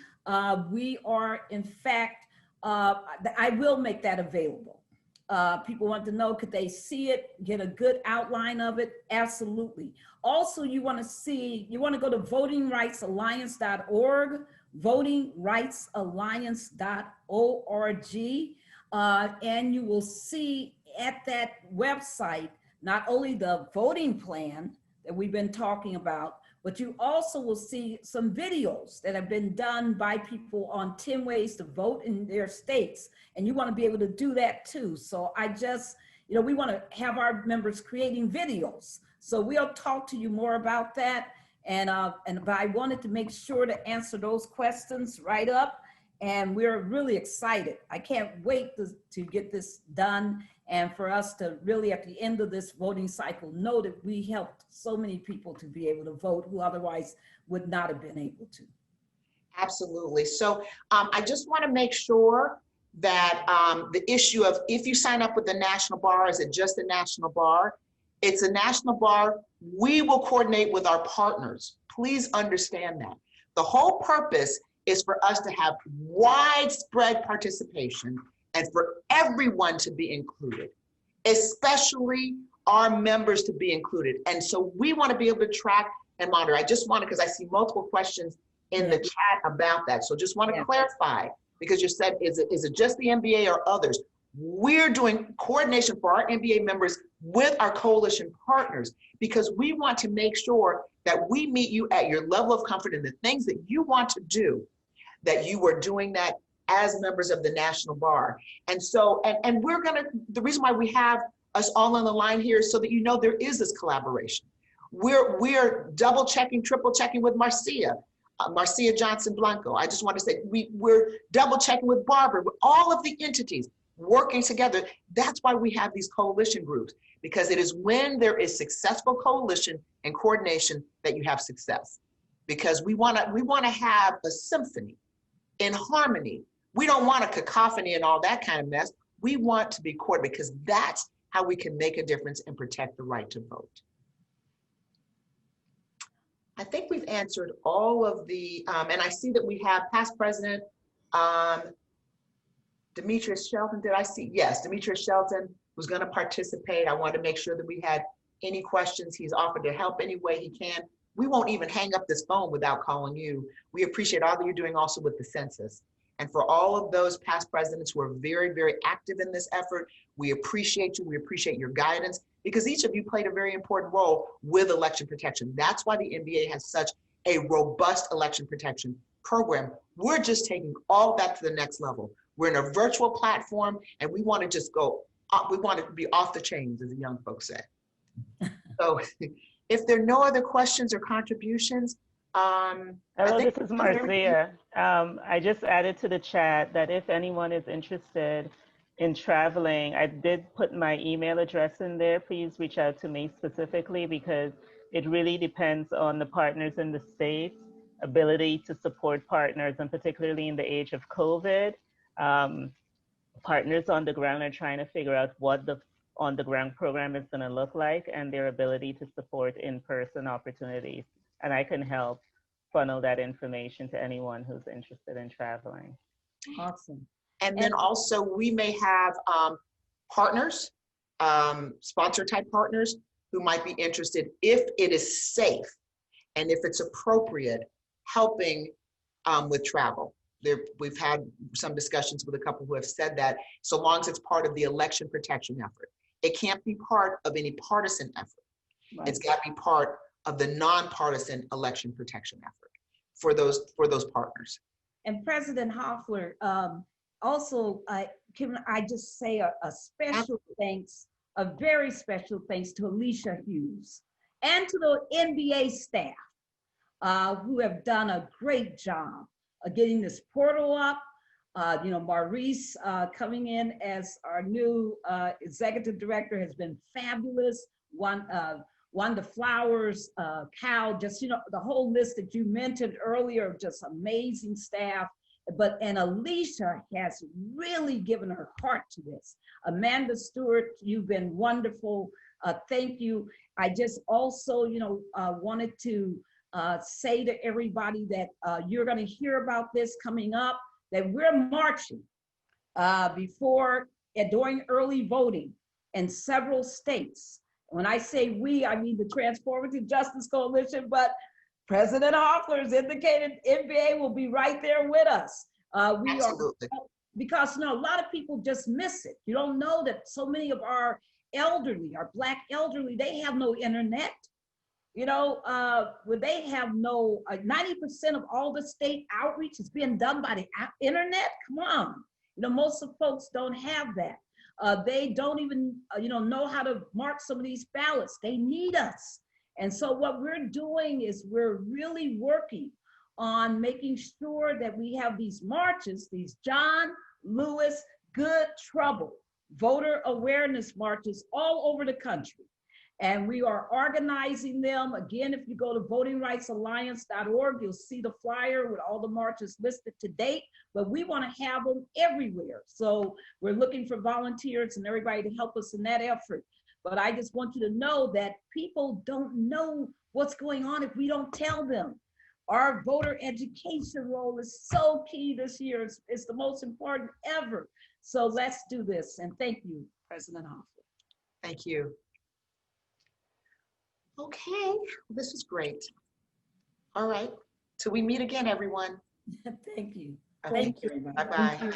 We are, in fact, I will make that available. People want to know, could they see it, get a good outline of it? Absolutely. Also, you want to go to votingrightsalliance.org, votingrightsalliance.org, and you will see at that website not only the voting plan that we've been talking about, but you also will see some videos that have been done by people on 10 ways to vote in their states. And you want to be able to do that too. So we want to have our members creating videos. So we'll talk to you more about that. But I wanted to make sure to answer those questions right up. And we're really excited. I can't wait to get this done, and for us to really, at the end of this voting cycle, know that we helped so many people to be able to vote who otherwise would not have been able to. Absolutely. So I just want to make sure that the issue of if you sign up with the National Bar, is it just the National Bar? It's a National Bar. We will coordinate with our partners. Please understand that. The whole purpose is for us to have widespread participation and for everyone to be included, especially our members to be included. And so we want to be able to track and monitor. I just want to, because I see multiple questions in the chat about that. So just want to clarify, because you said, is it just the MBA or others? We're doing coordination for our MBA members with our coalition partners, because we want to make sure that we meet you at your level of comfort in the things that you want to do, that you were doing that as members of the National Bar. And so, and we're the reason why we have us all on the line here is so that you know there is this collaboration. We're double checking, triple checking with Marcia Johnson Blanco. I just want to say we're double checking with Barbara, with all of the entities working together. That's why we have these coalition groups, because it is when there is successful coalition and coordination that you have success. Because we want to have a symphony in harmony. We don't want a cacophony and all that kind of mess. We want to be coordinated, because that's how we can make a difference and protect the right to vote. I think we've answered all of the, and I see that we have past president, Demetrius Shelton, did I see? Yes, Demetrius Shelton was gonna participate. I wanted to make sure that we had any questions. He's offered to help any way he can. We won't even hang up this phone without calling you. We appreciate all that you're doing also with the census. And for all of those past presidents who are very, very active in this effort, we appreciate you. We appreciate your guidance, because each of you played a very important role with election protection. That's why the NBA has such a robust election protection program. We're just taking all that to the next level. We're in a virtual platform, and we want to just go, we want to be off the chains, as the young folks say. So if there are no other questions or contributions, hello, this is Marcia. I just added to the chat that if anyone is interested in traveling, I did put my email address in there. Please reach out to me specifically, because it really depends on the partners in the state's ability to support partners, and particularly in the age of COVID, partners on the ground are trying to figure out what the on-the-ground program is going to look like, and their ability to support in-person opportunities. And I can help funnel that information to anyone who's interested in traveling. Awesome. And then also we may have partners, sponsor type partners who might be interested, if it is safe and if it's appropriate, helping with travel. We've had some discussions with a couple who have said that, so long as it's part of the election protection effort. It can't be part of any partisan effort. Right. It's got to be part of the nonpartisan election protection effort for those partners. And President Hoffler, also, can I just say a special thanks, a very special thanks to Alicia Hughes and to the NBA staff who have done a great job of getting this portal up. You know, Maurice coming in as our new executive director has been fabulous. Wanda Flowers, Cal, just, you know, the whole list that you mentioned earlier of just amazing staff. And Alicia has really given her heart to this. Amanda Stewart, you've been wonderful. Thank you. I just also, you know, wanted to say to everybody that you're going to hear about this coming up, that we're marching during early voting in several states. When I say we, I mean the Transformative Justice Coalition, but President Hoffler has indicated NBA will be right there with us. Absolutely. Because, you know, a lot of people just miss it. You don't know that so many of our elderly, our Black elderly, they have no internet. You know, they have no, 90% of all the state outreach is being done by the internet. Come on. You know, most of folks don't have that. They don't even, you know how to mark some of these ballots. They need us. And so what we're doing is we're really working on making sure that we have these marches, these John Lewis Good Trouble voter awareness marches all over the country. And we are organizing them. Again, if you go to votingrightsalliance.org, you'll see the flyer with all the marches listed to date, but we want to have them everywhere. So we're looking for volunteers and everybody to help us in that effort. But I just want you to know that people don't know what's going on if we don't tell them. Our voter education role is so key this year. It's the most important ever. So let's do this. And thank you, President Hoffler. Thank you. Okay, this is great. All right, till we meet again, everyone. Thank you. Thank you. Bye-bye.